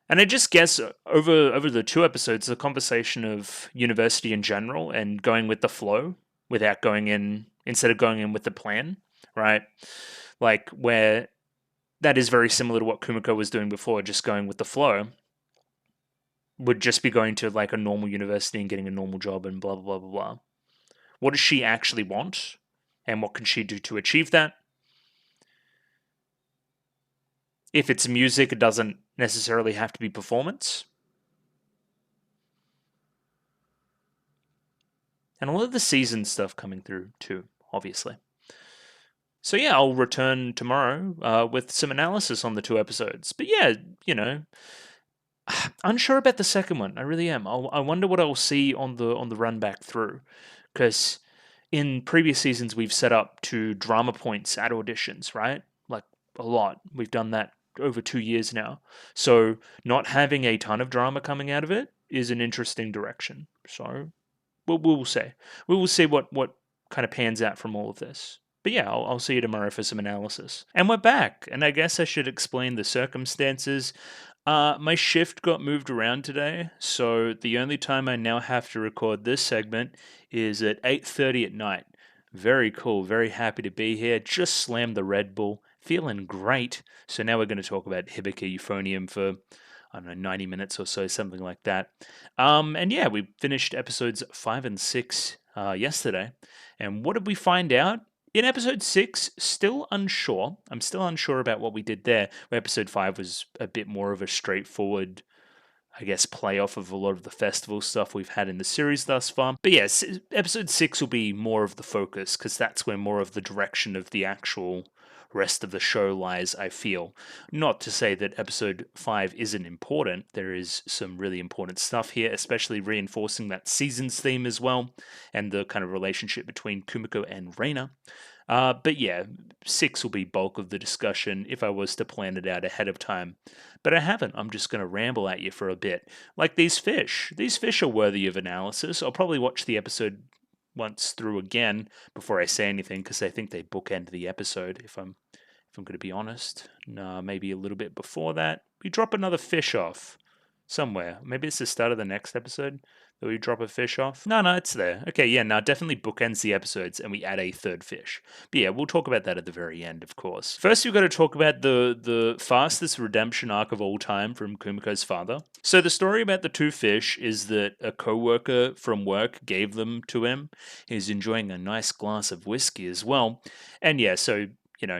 And I just guess over the two episodes, the conversation of university in general and going with the flow without going in, instead of going in with the plan, right? Like where that is very similar to what Kumiko was doing before, just going with the flow, would just be going to like a normal university and getting a normal job and blah, blah, blah, blah, blah. What does she actually want? And what can she do to achieve that? If it's music, it doesn't necessarily have to be performance. And a lot of the season stuff coming through too, obviously. So yeah, I'll return tomorrow with some analysis on the two episodes. But yeah, you know, unsure about the second one. I really am. I wonder what I'll see on the run back through, because in previous seasons we've set up to drama points at auditions, right? Like a lot. We've done that over 2 years now. So not having a ton of drama coming out of it is an interesting direction. So we'll see. We will see what kind of pans out from all of this. But yeah, I'll see you tomorrow for some analysis. And we're back. And I guess I should explain the circumstances. My shift got moved around today, so the only time I now have to record this segment is at 8:30 at night. Very cool, very happy to be here. Just slammed the Red Bull, feeling great. So now we're going to talk about Hibike Euphonium for, I don't know, 90 minutes or so, something like that. And yeah, we finished episodes 5 and 6 yesterday. And what did we find out? In episode 6, still unsure. I'm still unsure about what we did there. Where episode 5 was a bit more of a straightforward, I guess, play off of a lot of the festival stuff we've had in the series thus far. But yes, episode 6 will be more of the focus, because that's where more of the direction of the actual rest of the show lies, I feel. Not to say that episode 5 isn't important. There is some really important stuff here, especially reinforcing that season's theme as well, and the kind of relationship between Kumiko and Reina. But yeah, 6 will be bulk of the discussion if I was to plan it out ahead of time. But I haven't. I'm just going to ramble at you for a bit. Like these fish. These fish are worthy of analysis. I'll probably watch the episode once through again before I say anything, because I think they bookend the episode, if I'm going to be honest. No, maybe a little bit before that. We drop another fish off somewhere. Maybe it's the start of the next episode that we drop a fish off. No, it's there. Okay, yeah, now definitely bookends the episodes and we add a third fish. But yeah, we'll talk about that at the very end, of course. First, we've got to talk about the fastest redemption arc of all time from Kumiko's father. So the story about the two fish is that a co-worker from work gave them to him. He's enjoying a nice glass of whiskey as well. And yeah, so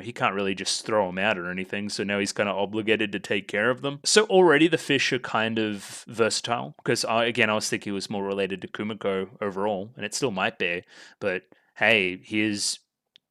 he can't really just throw them out or anything, so now he's kind of obligated to take care of them. So already the fish are kind of versatile, because I was thinking it was more related to Kumiko overall, and it still might be, but hey, here's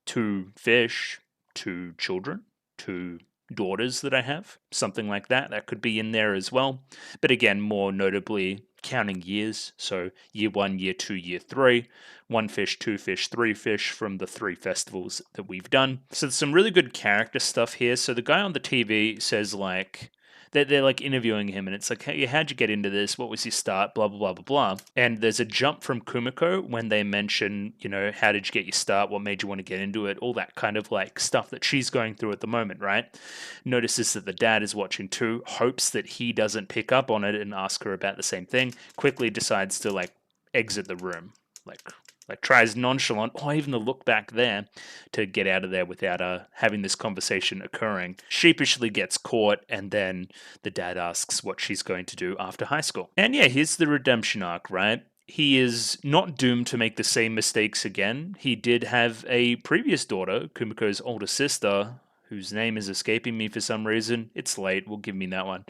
two fish, two children, two daughters that I have, something like that. That could be in there as well. But again, more notably, counting years. So year 1, year 2, year 3, 1 fish, 2 fish, 3 fish from the 3 festivals that we've done. So there's some really good character stuff here. So the guy on the TV says, like, they're like interviewing him, and it's like, hey, how'd you get into this? What was your start? Blah, blah, blah, blah, blah. And there's a jump from Kumiko when they mention, you know, how did you get your start? What made you want to get into it? All that kind of like stuff that she's going through at the moment, right? Notices that the dad is watching too, hopes that he doesn't pick up on it and ask her about the same thing, quickly decides to like exit the room. Like tries nonchalant, or even the look back there, to get out of there without having this conversation occurring. Sheepishly gets caught, and then the dad asks what she's going to do after high school. And yeah, here's the redemption arc, right? He is not doomed to make the same mistakes again. He did have a previous daughter, Kumiko's older sister, whose name is escaping me for some reason. It's late, will give me that one.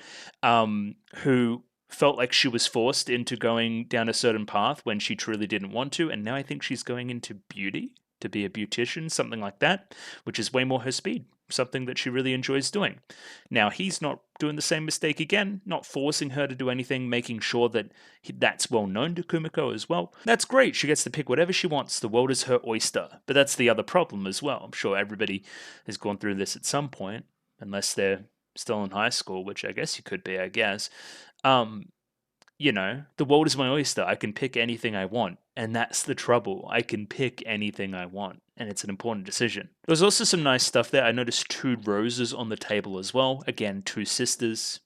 Who felt like she was forced into going down a certain path when she truly didn't want to, and now I think she's going into beauty to be a beautician, something like that, which is way more her speed, something that she really enjoys doing. Now, he's not doing the same mistake again, not forcing her to do anything, making sure that that's well known to Kumiko as well. That's great, she gets to pick whatever she wants, the world is her oyster. But that's the other problem as well. I'm sure everybody has gone through this at some point, unless they're still in high school, which I guess you could be, I guess. You know, the world is my oyster. I can pick anything I want. And that's the trouble. I can pick anything I want. And it's an important decision. There's also some nice stuff there. I noticed 2 roses on the table as well. Again, 2 sisters.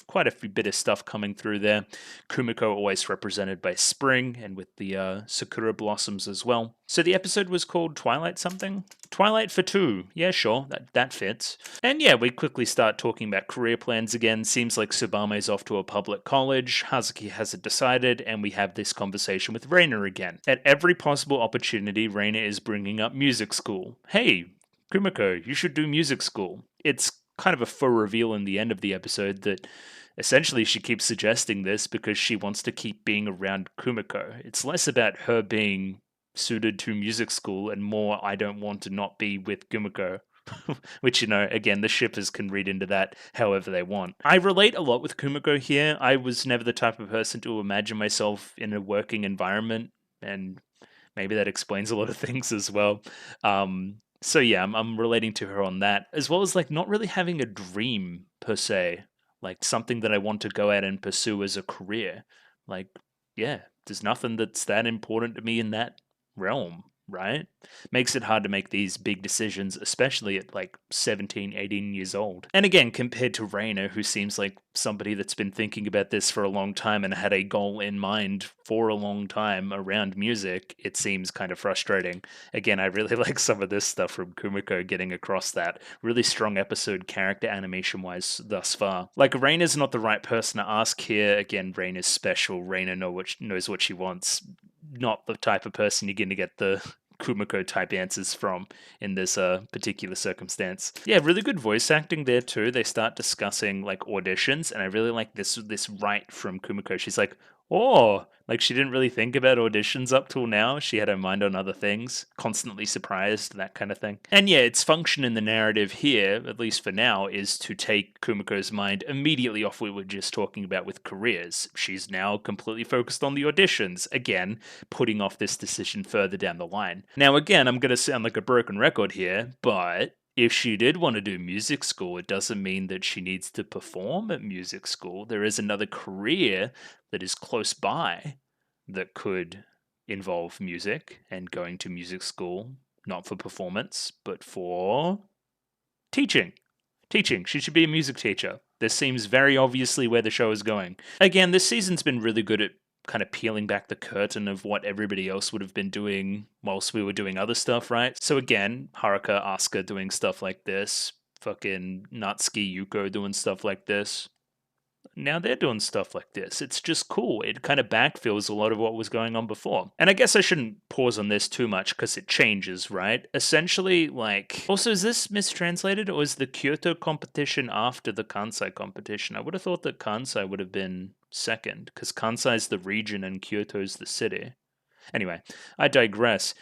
Quite a bit of stuff coming through there. Kumiko always represented by spring, and with the sakura blossoms as well. So the episode was called Twilight something? Twilight for 2. Yeah, sure, that fits. And yeah, we quickly start talking about career plans again. Seems like Tsubame's off to a public college. Hazuki hasn't decided, and we have this conversation with Reina again. At every possible opportunity, Reina is bringing up music school. Hey, Kumiko, you should do music school. It's kind of a faux reveal in the end of the episode that essentially she keeps suggesting this because she wants to keep being around Kumiko. It's less about her being suited to music school and more, I don't want to not be with Kumiko. Which, you know, again, the shippers can read into that however they want. I relate a lot with Kumiko here. I was never the type of person to imagine myself in a working environment, and maybe that explains a lot of things as well. So yeah, I'm relating to her on that, as well as like not really having a dream per se, like something that I want to go out and pursue as a career. Like, yeah, there's nothing that's that important to me in that realm, right? Makes it hard to make these big decisions, especially at like 17, 18 years old. And again, compared to Reina, who seems like somebody that's been thinking about this for a long time and had a goal in mind for a long time around music, it seems kind of frustrating. Again, I really like some of this stuff from Kumiko getting across that. Really strong episode character animation-wise thus far. Like, Reina's not the right person to ask here. Again, Reina's special. Reina knows what she wants. Not the type of person you're going to get the Kumiko type answers from in this particular circumstance. Yeah, really good voice acting there too. They start discussing like auditions, and I really like this right from Kumiko. She's like, oh, like she didn't really think about auditions up till now. She had her mind on other things, constantly surprised, that kind of thing. And yeah, its function in the narrative here, at least for now, is to take Kumiko's mind immediately off what we were just talking about with careers. She's now completely focused on the auditions, again, putting off this decision further down the line. Now, again, I'm going to sound like a broken record here, but if she did want to do music school, it doesn't mean that she needs to perform at music school. There is another career that is close by that could involve music and going to music school, not for performance, but for teaching. Teaching. She should be a music teacher. This seems very obviously where the show is going. Again, this season's been really good at kind of peeling back the curtain of what everybody else would have been doing whilst we were doing other stuff, right? So again, Haruka, Asuka doing stuff like this, fucking Natsuki, Yuko doing stuff like this. Now they're doing stuff like this. It's just cool. It kind of backfills a lot of what was going on before. And I guess I shouldn't pause on this too much because it changes, right? Essentially, like... Also, is this mistranslated, or is the Kyoto competition after the Kansai competition? I would have thought that Kansai would have been second, because Kansai is the region and Kyoto is the city. Anyway, I digress.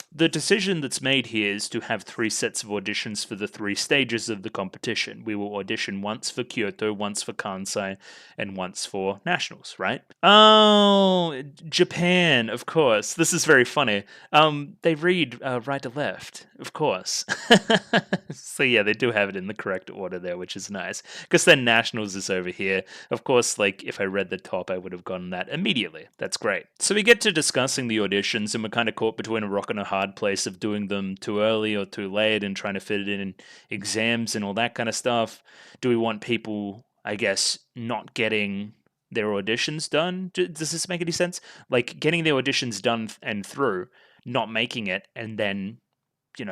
The decision that's made here is to have 3 sets of auditions for the 3 stages of the competition. We will audition once for Kyoto, once for Kansai, and once for Nationals, right? Oh, Japan, of course. This is very funny. They read right to left, of course. So yeah, they do have it in the correct order there, which is nice. Because then Nationals is over here. Of course, like, if I read the top, I would have gotten that immediately. That's great. So we get to discussing the auditions, and we're kind of caught between a rock and a hard place of doing them too early or too late and trying to fit it in exams and all that kind of stuff. Do we want people, I guess, not getting their auditions done? Does this make any sense? Like, getting their auditions done and through, not making it, and then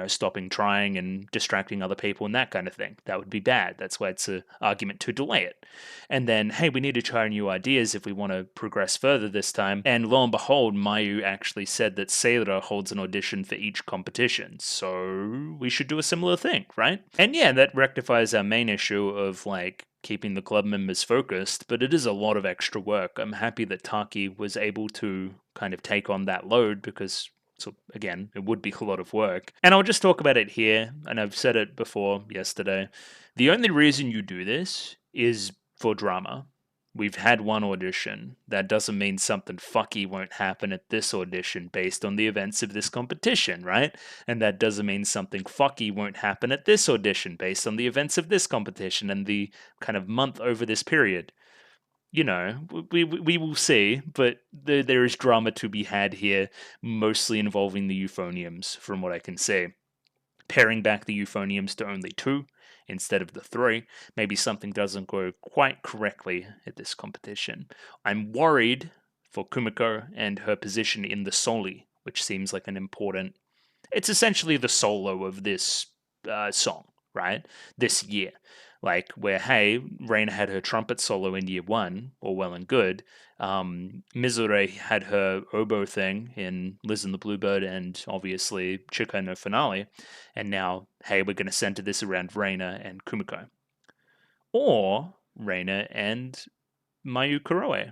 stopping trying and distracting other people and that kind of thing. That would be bad. That's why it's an argument to delay it. And then, hey, we need to try new ideas if we want to progress further this time. And lo and behold, Mayu actually said that Seira holds an audition for each competition. So we should do a similar thing, right? And yeah, that rectifies our main issue of like keeping the club members focused, but it is a lot of extra work. I'm happy that Taki was able to kind of take on that load because so again, it would be a lot of work. And I'll just talk about it here, and I've said it before yesterday. The only reason you do this is for drama. We've had one audition. That doesn't mean something fucky won't happen at this audition based on the events of this competition, right? And that doesn't mean something fucky won't happen at this audition based on the events of this competition and the kind of month over this period. We will see, but there is drama to be had here, mostly involving the euphoniums, from what I can see. Paring back the euphoniums to only 2 instead of the 3, maybe something doesn't go quite correctly at this competition. I'm worried for Kumiko and her position in the soli, which seems like an important... It's essentially the solo of this song, right? This year. Like, where, hey, Reina had her trumpet solo in year 1, all well and good. Mizure had her oboe thing in Liz and the Bluebird and obviously Chikai no Finale. And now, hey, we're going to center this around Reina and Kumiko. Or Reina and Mayu Kuroe.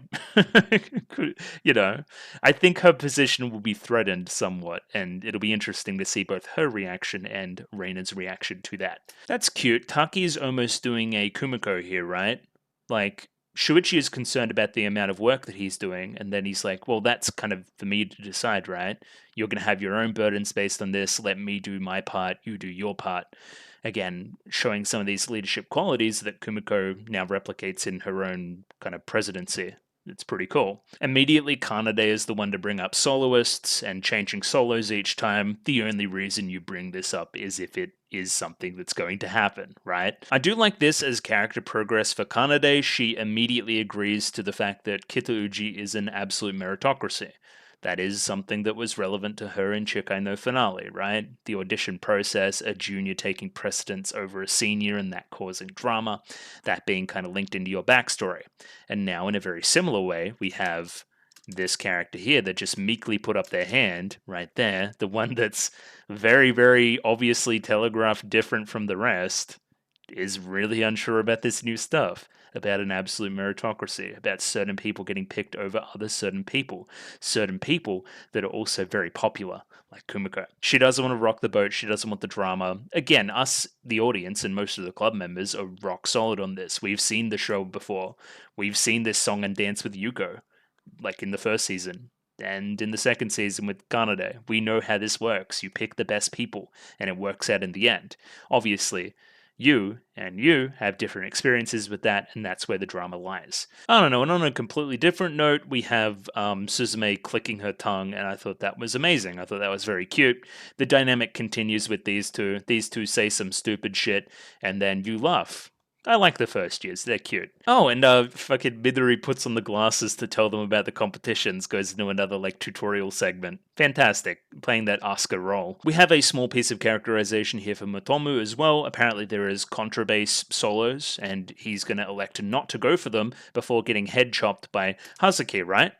I think her position will be threatened somewhat, and it'll be interesting to see both her reaction and Reina's reaction to that. That's cute. Taki's almost doing a Kumiko here, right? Like, Shuichi is concerned about the amount of work that he's doing, and then he's like, well, that's kind of for me to decide, right? You're going to have your own burdens based on this. Let me do my part. You do your part. Again, showing some of these leadership qualities that Kumiko now replicates in her own kind of presidency. It's pretty cool. Immediately, Kanade is the one to bring up soloists and changing solos each time. The only reason you bring this up is if it is something that's going to happen, right? I do like this as character progress for Kanade. She immediately agrees to the fact that Kitauji is an absolute meritocracy. That is something that was relevant to her in Chikai no Finale, right? The audition process, a junior taking precedence over a senior and that causing drama, that being kind of linked into your backstory. And now, in a very similar way, we have this character here that just meekly put up their hand right there, the one that's very, very obviously telegraphed different from the rest, is really unsure about this new stuff, about an absolute meritocracy, about certain people getting picked over other certain people that are also very popular, like Kumiko. She doesn't want to rock the boat, she doesn't want the drama. Again, us, the audience, and most of the club members are rock solid on this. We've seen the show before. We've seen this song and dance with Yuko, like in the first season. And in the second season with Kanade, we know how this works. You pick the best people, and it works out in the end. Obviously, you have different experiences with that, and that's where the drama lies. I don't know, and on a completely different note, we have Suzume clicking her tongue, and I thought that was amazing. I thought that was very cute. The dynamic continues with these two. These two say some stupid shit, and then you laugh. I like the first years, they're cute. Oh, and fucking Midori puts on the glasses to tell them about the competitions, goes into another like tutorial segment. Fantastic, playing that Asuka role. We have a small piece of characterization here for Motomu as well. Apparently there is contrabass solos, and he's gonna elect not to go for them before getting head chopped by Hazuki, right?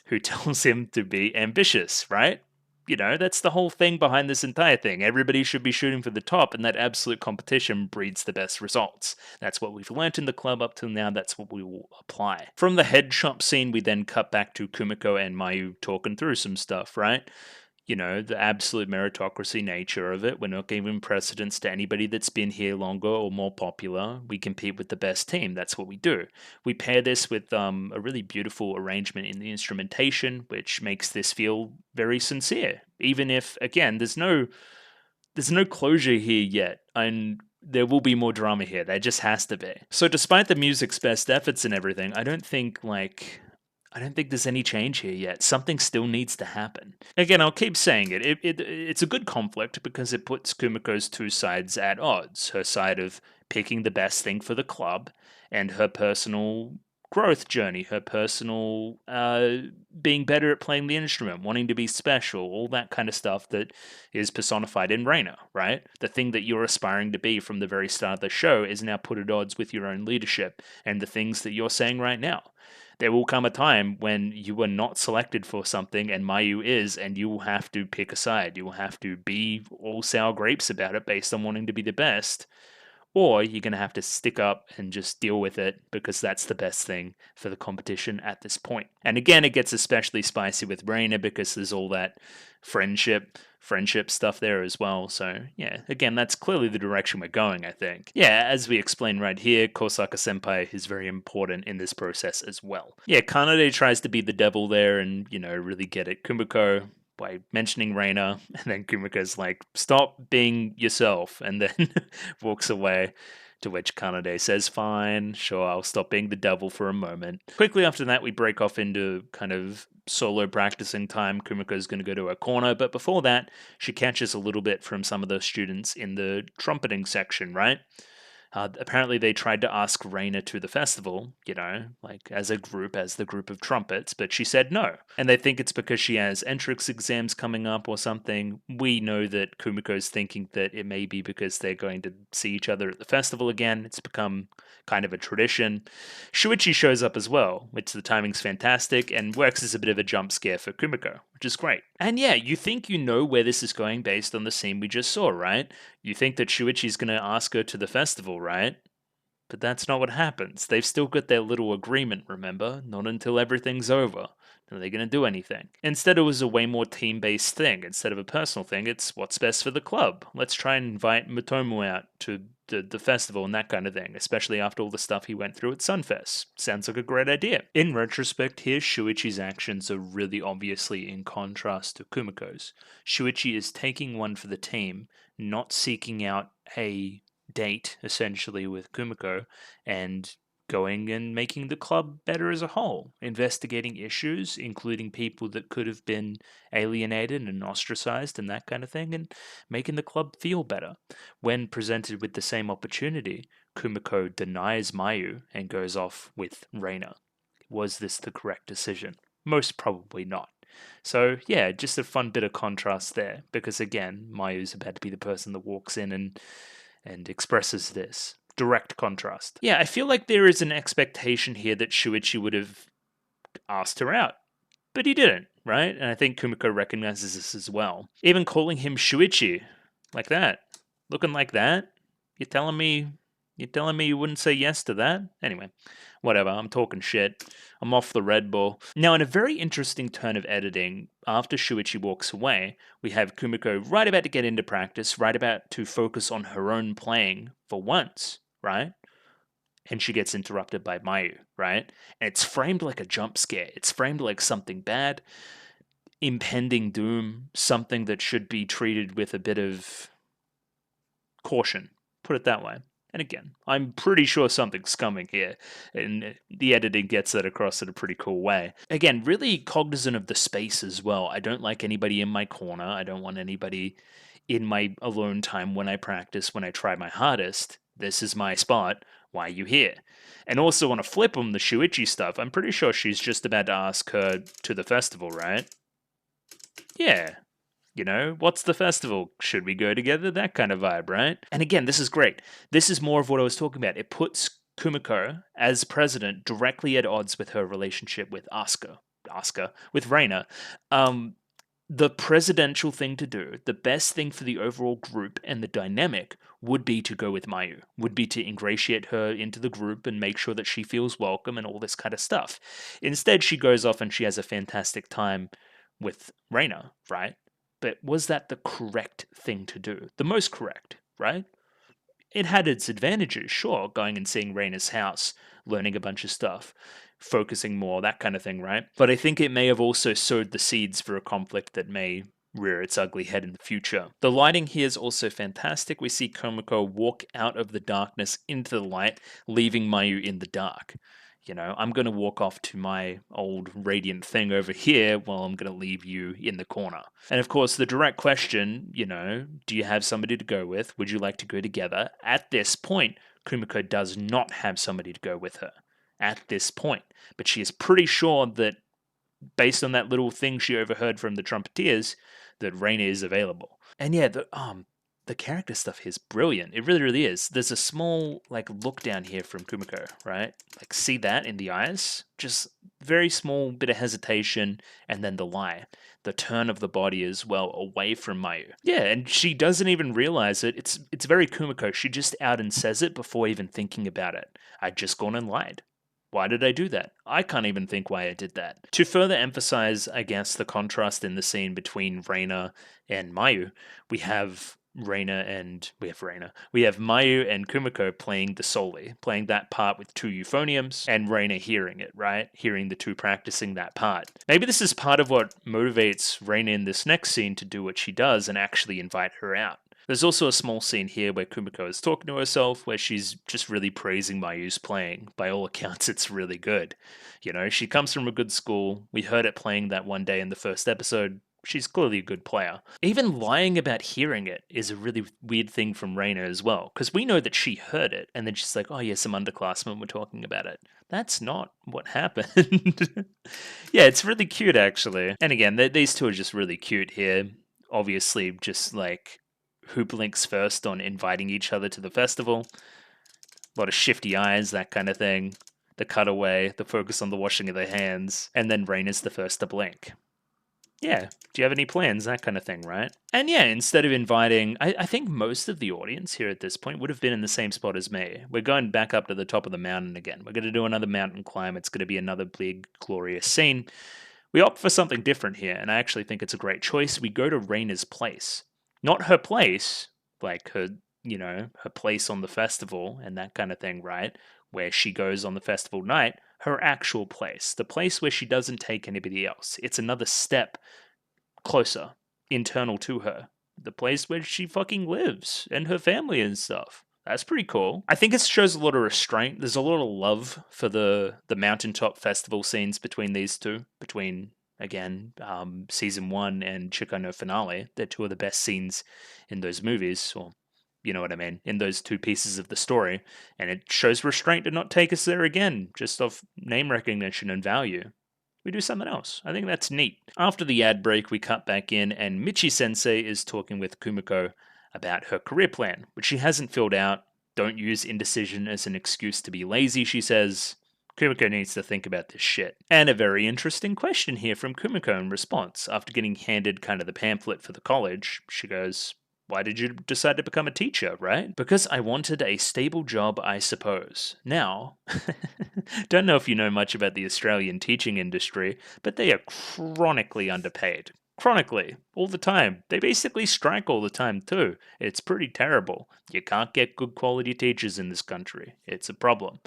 Who tells him to be ambitious, right? That's the whole thing behind this entire thing. Everybody should be shooting for the top, and that absolute competition breeds the best results. That's what we've learnt in the club up till now. That's what we will apply. From the head chop scene, we then cut back to Kumiko and Mayu talking through some stuff, right? the absolute meritocracy nature of it. We're not giving precedence to anybody that's been here longer or more popular. We compete with the best team. That's what we do. We pair this with a really beautiful arrangement in the instrumentation, which makes this feel very sincere. Even if, again, there's no closure here yet, and there will be more drama here. There just has to be. So, despite the music's best efforts and everything, I don't think there's any change here yet. Something still needs to happen. Again, I'll keep saying it. It's a good conflict because it puts Kumiko's two sides at odds. Her side of picking the best thing for the club and her personal growth journey, her personal being better at playing the instrument, wanting to be special, all that kind of stuff that is personified in Reina, right? The thing that you're aspiring to be from the very start of the show is now put at odds with your own leadership and the things that you're saying right now. There will come a time when you are not selected for something and Mayu is, and you will have to pick a side. You will have to be all sour grapes about it based on wanting to be the best. Or you're going to have to stick up and just deal with it because that's the best thing for the competition at this point. And again, it gets especially spicy with Reina because there's all that friendship stuff there as well. So yeah, again, that's clearly the direction we're going, I think. Yeah, as we explain right here, Kosaka Senpai is very important in this process as well. Yeah, Kanade tries to be the devil there and, really get at Kumiko by mentioning Reina, and then Kumiko's like, stop being yourself, and then walks away. To which Kanade says, fine, sure, I'll stop being the devil for a moment. Quickly after that, we break off into kind of solo practicing time. Kumiko's going to go to her corner, but before that, she catches a little bit from some of those students in the trumpeting section, right? Apparently, they tried to ask Reina to the festival, like as the group of trumpets, but she said no. And they think it's because she has entrance exams coming up or something. We know that Kumiko's thinking that it may be because they're going to see each other at the festival again. It's become kind of a tradition. Shuichi shows up as well, which the timing's fantastic and works as a bit of a jump scare for Kumiko, which is great. And yeah, you think you know where this is going based on the scene we just saw, right? You think that Shuichi's going to ask her to the festival, right? But that's not what happens. They've still got their little agreement, remember? Not until everything's over are they going to do anything. Instead, it was a way more team-based thing. Instead of a personal thing, it's what's best for the club. Let's try and invite Motomu out to the festival and that kind of thing, especially after all the stuff he went through at Sunfest. Sounds like a great idea. In retrospect here, Shuichi's actions are really obviously in contrast to Kumiko's. Shuichi is taking one for the team, not seeking out a date essentially with Kumiko and going and making the club better as a whole, investigating issues, including people that could have been alienated and ostracized and that kind of thing, and making the club feel better. When presented with the same opportunity, Kumiko denies Mayu and goes off with Reina. Was this the correct decision? Most probably not. So yeah, just a fun bit of contrast there, because again, Mayu's about to be the person that walks in and expresses this. Direct contrast. Yeah, I feel like there is an expectation here that Shuichi would have asked her out, but he didn't, right? And I think Kumiko recognizes this as well. Even calling him Shuichi, like that, looking like that. You're telling me you wouldn't say yes to that? Anyway, whatever, I'm talking shit. I'm off the Red Bull. Now, in a very interesting turn of editing, after Shuichi walks away, we have Kumiko right about to get into practice, right about to focus on her own playing for once, right? And she gets interrupted by Mayu, right? And it's framed like a jump scare. It's framed like something bad, impending doom, something that should be treated with a bit of caution, put it that way. And again, I'm pretty sure something's coming here, and the editing gets that across in a pretty cool way. Again, really cognizant of the space as well. I don't like anybody in my corner. I don't want anybody in my alone time when I practice, when I try my hardest. This is my spot. Why are you here? And also on a flip on the Shuichi stuff, I'm pretty sure she's just about to ask her to the festival, right? Yeah, what's the festival? Should we go together? That kind of vibe, right? And again, this is great. This is more of what I was talking about. It puts Kumiko, as president, directly at odds with her relationship with with Reina. The presidential thing to do, the best thing for the overall group and the dynamic would be to go with Mayu, would be to ingratiate her into the group and make sure that she feels welcome and all this kind of stuff. Instead, she goes off and she has a fantastic time with Reina, right? but was that the correct thing to do? The most correct, right? It had its advantages, sure, going and seeing Raina's house, learning a bunch of stuff, focusing more, that kind of thing, right? But I think it may have also sowed the seeds for a conflict that may rear its ugly head in the future. The lighting here is also fantastic. We see Kumiko walk out of the darkness into the light, leaving Mayu in the dark. You know, I'm going to walk off to my old radiant thing over here while I'm going to leave you in the corner. And of course, the direct question, you know, do you have somebody to go with? Would you like to go together? At this point, Kumiko does not have somebody to go with her. At this point. But she is pretty sure that, based on that little thing she overheard from the trumpeteers, that Raina is available. And yeah, the character stuff here is brilliant. It really, really is. There's a small, like, look down here from Kumiko, right? Like, see that in the eyes? Just very small bit of hesitation, and then the lie. The turn of the body as well, away from Mayu. Yeah, and she doesn't even realize it. It's very Kumiko. She just out and says it before even thinking about it. I'd just gone and lied. Why did I do that? I can't even think why I did that. To further emphasize, I guess, the contrast in the scene between Raina and Mayu, we have Mayu and Kumiko playing the soli, playing that part with two euphoniums, and Raina hearing it, right? Hearing the two practicing that part. Maybe this is part of what motivates Raina in this next scene to do what she does and actually invite her out. There's also a small scene here where Kumiko is talking to herself, where she's just really praising Mayu's playing. By all accounts, it's really good. You know, she comes from a good school. We heard it playing that one day in the first episode. She's clearly a good player. Even lying about hearing it is a really weird thing from Raina as well, because we know that she heard it, and then she's like, oh yeah, some underclassmen were talking about it. That's not what happened. Yeah, it's really cute, actually. And again, these two are just really cute here. Obviously, just like PiP Link's first on inviting each other to the festival. A lot of shifty eyes, that kind of thing. The cutaway, the focus on the washing of their hands, and then Raina's the first to blink. Yeah, do you have any plans? That kind of thing, right? And yeah, instead of inviting, I think most of the audience here at this point would have been in the same spot as me. We're going back up to the top of the mountain again. We're going to do another mountain climb. It's going to be another big, glorious scene. We opt for something different here, and I actually think it's a great choice. We go to Raina's place. Not her place, like her, you know, her place on the festival and that kind of thing, right? Where she goes on the festival night, her actual place, the place where she doesn't take anybody else. It's another step closer, internal to her. The place where she fucking lives and her family and stuff. That's pretty cool. I think it shows a lot of restraint. There's a lot of love for the mountaintop festival scenes between these two, between, again, season 1 and Chikai no Finale. They're two of the best scenes in those movies, or you know what I mean, in those two pieces of the story. And it shows restraint to not take us there again, just off name recognition and value. We do something else. I think that's neat. After the ad break, we cut back in, and Michi-sensei is talking with Kumiko about her career plan, which she hasn't filled out. Don't use indecision as an excuse to be lazy, she says. Kumiko needs to think about this shit. And a very interesting question here from Kumiko in response. After getting handed kind of the pamphlet for the college, she goes, why did you decide to become a teacher, right? Because I wanted a stable job, I suppose. Now, don't know if you know much about the Australian teaching industry, but they are chronically underpaid. Chronically, all the time. They basically strike all the time too. It's pretty terrible. You can't get good quality teachers in this country. It's a problem.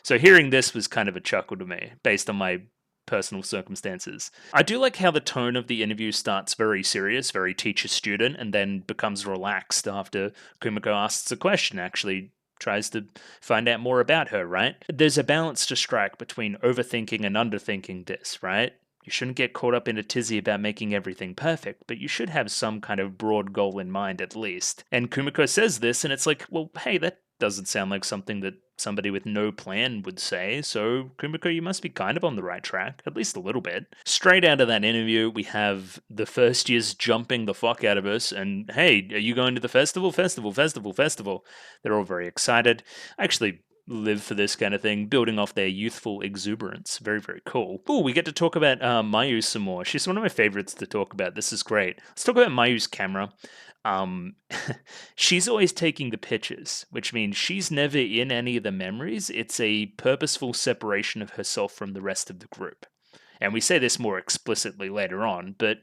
So hearing this was kind of a chuckle to me, based on my personal circumstances. I do like how the tone of the interview starts very serious, very teacher-student, and then becomes relaxed after Kumiko asks a question, actually tries to find out more about her, right? There's a balance to strike between overthinking and underthinking this, right? You shouldn't get caught up in a tizzy about making everything perfect, but you should have some kind of broad goal in mind at least. And Kumiko says this, and it's like, well, hey, that doesn't sound like something that somebody with no plan would say, so Kumiko, you must be kind of on the right track, at least a little bit. Straight out of that interview, we have the first years jumping the fuck out of us, and hey, are you going to the festival? Festival. They're all very excited. I actually live for this kind of thing, building off their youthful exuberance. Very, very cool. Ooh, we get to talk about Mayu some more. She's one of my favorites to talk about. This is great. Let's talk about Mayu's camera. She's always taking the pictures, which means she's never in any of the memories. It's a purposeful separation of herself from the rest of the group. And we say this more explicitly later on, but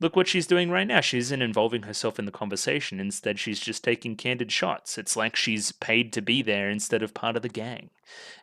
Look what she's doing right now. She isn't involving herself in the conversation. Instead, she's just taking candid shots. It's like she's paid to be there instead of part of the gang.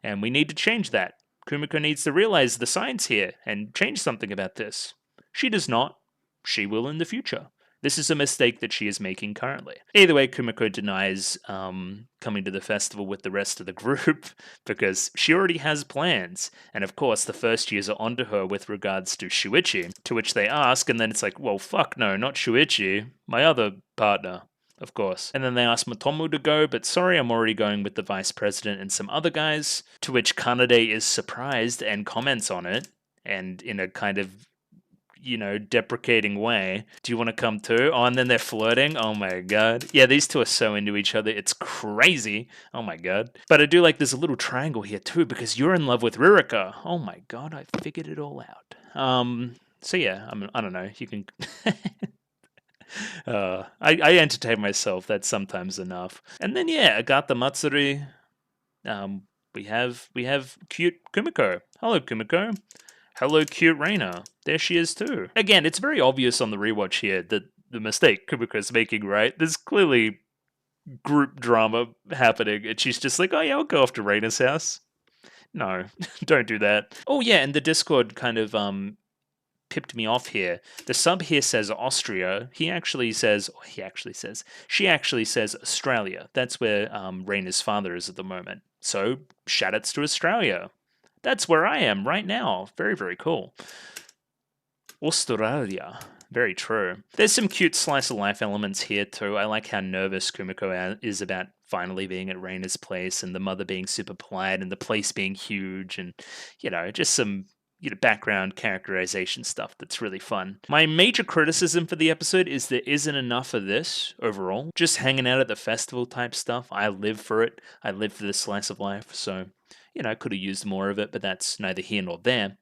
And we need to change that. Kumiko needs to realize the signs here and change something about this. She does not. She will in the future. This is a mistake that she is making currently. Either way, Kumiko denies coming to the festival with the rest of the group because she already has plans. And of course, the first years are onto her with regards to Shuichi, to which they ask, and then it's like, well, fuck no, not Shuichi, my other partner. Of course. And then they ask Motomu to go, but sorry, I'm already going with the vice president and some other guys. To which Kanade is surprised and comments on it, and in a kind of deprecating way. Do you want to come too? Oh, and then they're flirting. Oh my god. Yeah, these two are so into each other. It's crazy. Oh my god. But I do like there's a little triangle here too, because you're in love with Ririka. Oh my god, I figured it all out. So yeah, I don't know. You can. I entertain myself. That's sometimes enough. And then yeah, Agata Matsuri. We have cute Kumiko. Hello, Kumiko. Hello, cute Reina. There she is too. Again, it's very obvious on the rewatch here that the mistake Kumiko's making, right? There's clearly group drama happening, and she's just like, oh yeah, I'll go off to Reina's house. No, don't do that. Oh yeah, and the Discord kind of pipped me off here. The sub here says Austria. She actually says Australia. That's where Reina's father is at the moment. So, shoutouts to Australia. That's where I am right now. Very, very cool. Australia. Very true. There's some cute slice of life elements here too. I like how nervous Kumiko is about finally being at Reina's place and the mother being super polite and the place being huge and, just some background characterization stuff that's really fun. My major criticism for the episode is there isn't enough of this overall. Just hanging out at the festival type stuff. I live for it. I live for this slice of life. So, I could have used more of it, but that's neither here nor there.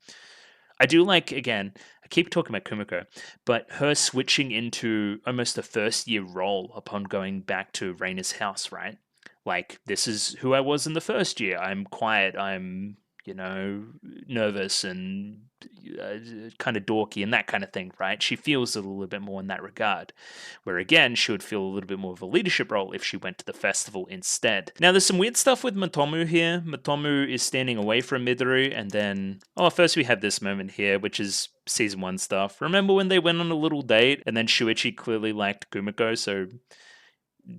I do like, again, I keep talking about Kumiko, but her switching into almost a first year role upon going back to Reina's house, right? Like, this is who I was in the first year. I'm quiet. I'm nervous and kind of dorky and that kind of thing, right? She feels a little bit more in that regard. Where again, she would feel a little bit more of a leadership role if she went to the festival instead. Now, there's some weird stuff with Motomu here. Motomu is standing away from Midori, and then, first we have this moment here, which is season 1 stuff. Remember when they went on a little date, and then Shuichi clearly liked Kumiko, so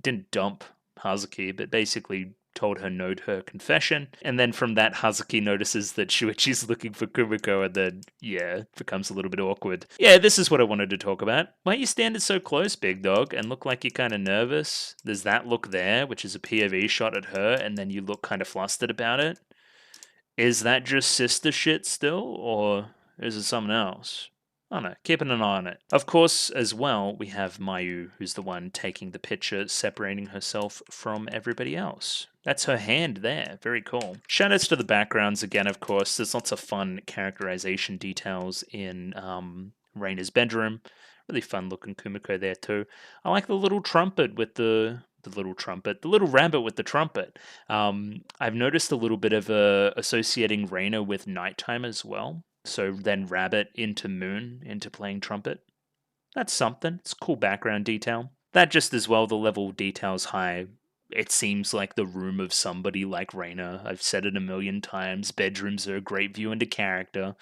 didn't dump Hazuki, but basically told her no to her confession. And then from that, Hazuki notices that Shuichi's looking for Kumiko, and then, it becomes a little bit awkward. Yeah, this is what I wanted to talk about. Why are you standing so close, big dog, and look like you're kind of nervous? There's that look there, which is a POV shot at her, and then you look kind of flustered about it. Is that just sister shit still, or is it something else? I don't know, keeping an eye on it. Of course, as well, we have Mayu, who's the one taking the picture, separating herself from everybody else. That's her hand there. Very cool. Shoutouts to the backgrounds again, of course. There's lots of fun characterization details in Reina's bedroom. Really fun looking Kumiko there too. I like the little trumpet with the little rabbit with the trumpet. I've noticed a little bit of associating Reina with nighttime as well. So then rabbit into moon into playing trumpet. That's something. It's a cool background detail. That just as well, the level of detail's high. It seems like the room of somebody like Reina. I've said it a million times. Bedrooms are a great view into character.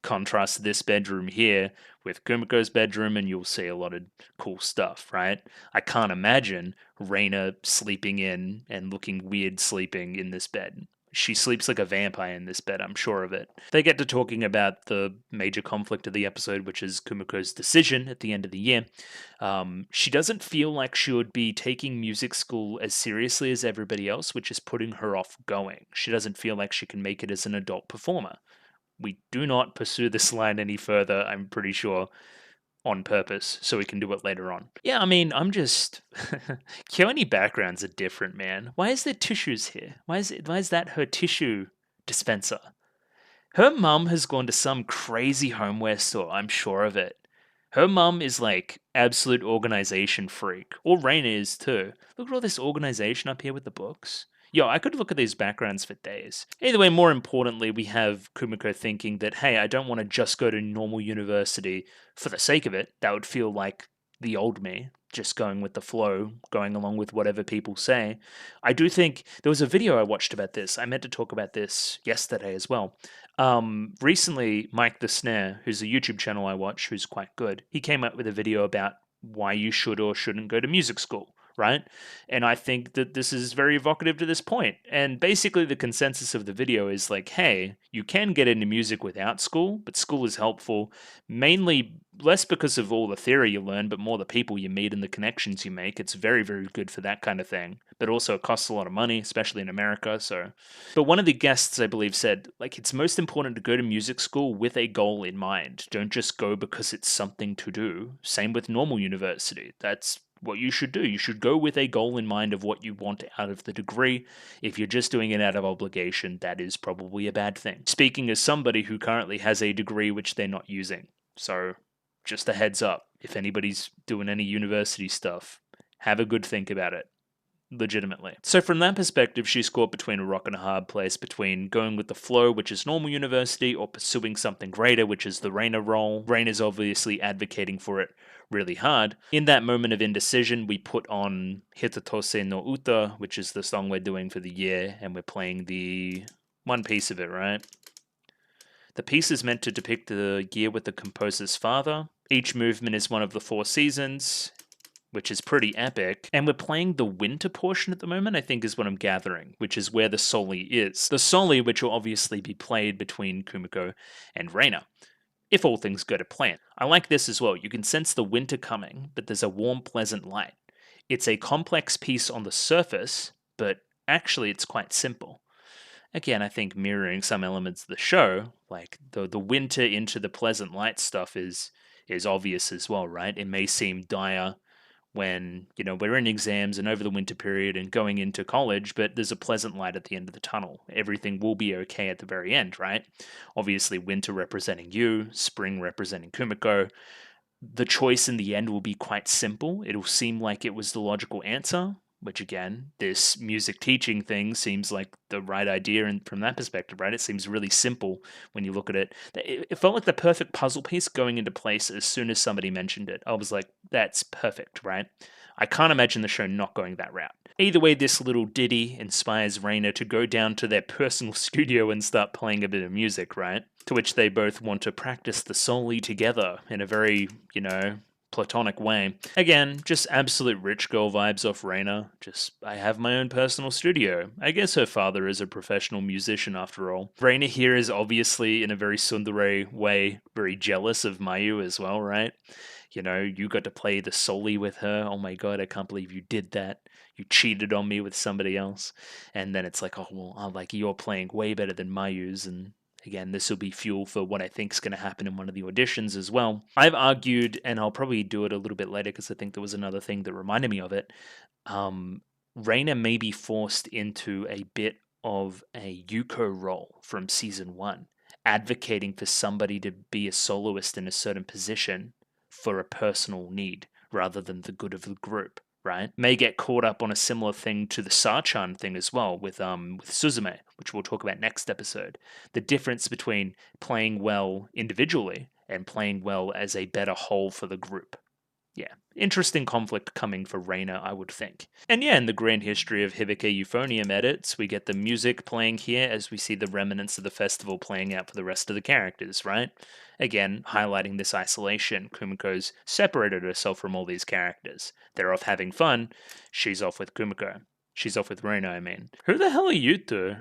Contrast this bedroom here with Kumiko's bedroom, and you'll see a lot of cool stuff, right? I can't imagine Reina sleeping in and looking weird sleeping in this bed. She sleeps like a vampire in this bed, I'm sure of it. They get to talking about the major conflict of the episode, which is Kumiko's decision at the end of the year. She doesn't feel like she would be taking music school as seriously as everybody else, which is putting her off going. She doesn't feel like she can make it as an adult performer. We do not pursue this line any further, I'm pretty sure, on purpose, so we can do it later on. Yeah, I mean, I'm just... Kyoani backgrounds are different, man. Why is there tissues here? Why is that her tissue dispenser? Her mum has gone to some crazy homeware store, I'm sure of it. Her mum is like absolute organization freak. Or Reina is too. Look at all this organization up here with the books. Yo, I could look at these backgrounds for days. Either way, more importantly, we have Kumiko thinking that, hey, I don't want to just go to normal university for the sake of it. That would feel like the old me, just going with the flow, going along with whatever people say. I do think there was a video I watched about this. I meant to talk about this yesterday as well. Recently, Mike the Snare, who's a YouTube channel I watch, who's quite good, he came up with a video about why you should or shouldn't go to music school, right? And I think that this is very evocative to this point. And basically, the consensus of the video is like, hey, you can get into music without school, but school is helpful, mainly less because of all the theory you learn, but more the people you meet and the connections you make. It's very, very good for that kind of thing. But also, it costs a lot of money, especially in America. So, but one of the guests, I believe, said, like, it's most important to go to music school with a goal in mind. Don't just go because it's something to do. Same with normal university. That's what you should do. You should go with a goal in mind of what you want out of the degree. If you're just doing it out of obligation, that is probably a bad thing. Speaking as somebody who currently has a degree which they're not using. So, just a heads up, if anybody's doing any university stuff, have a good think about it. Legitimately. So from that perspective, she's caught between a rock and a hard place, between going with the flow, which is normal university, or pursuing something greater, which is the Reina role. Reina's obviously advocating for it really hard. In that moment of indecision, we put on Hitatose no Uta, which is the song we're doing for the year, and we're playing the one piece of it, right? The piece is meant to depict the year with the composer's father. Each movement is one of the 4 seasons, which is pretty epic. And we're playing the winter portion at the moment, I think is what I'm gathering, which is where the soli is. The soli, which will obviously be played between Kumiko and Reina, if all things go to plan. I like this as well. You can sense the winter coming, but there's a warm, pleasant light. It's a complex piece on the surface, but actually it's quite simple. Again, I think mirroring some elements of the show, like the winter into the pleasant light stuff is obvious as well, right? It may seem dire when, we're in exams and over the winter period and going into college, but there's a pleasant light at the end of the tunnel. Everything will be okay at the very end, right? Obviously, winter representing you, spring representing Kumiko. The choice in the end will be quite simple. It'll seem like it was the logical answer, which again, this music teaching thing seems like the right idea, and from that perspective, right, it seems really simple when you look at it. It felt like the perfect puzzle piece going into place as soon as somebody mentioned it. I was like, that's perfect, right? I can't imagine the show not going that route. Either way, this little ditty inspires Reina to go down to their personal studio and start playing a bit of music, right? To which they both want to practice the soli together in a very, platonic way. Again, just absolute rich girl vibes off Reina. Just, I have my own personal studio. I guess her father is a professional musician after all. Reina here is obviously, in a very tsundere way, very jealous of Mayu as well, right? You got to play the soli with her. Oh my god, I can't believe you did that. You cheated on me with somebody else. And then it's like, oh, well, like, you're playing way better than Mayu's, and again, this will be fuel for what I think is going to happen in one of the auditions as well. I've argued, and I'll probably do it a little bit later because I think there was another thing that reminded me of it. Reina may be forced into a bit of a Yuko role from season 1, advocating for somebody to be a soloist in a certain position for a personal need rather than the good of the group, right? May get caught up on a similar thing to the Sachan thing as well with Suzume, which we'll talk about next episode. The difference between playing well individually and playing well as a better whole for the group. Yeah, interesting conflict coming for Reina, I would think. And yeah, in the grand history of Hibike Euphonium edits, we get the music playing here as we see the remnants of the festival playing out for the rest of the characters, right? Again, highlighting this isolation. Kumiko's separated herself from all these characters. They're off having fun. She's off with Kumiko. She's off with Reina, I mean. Who the hell are you two?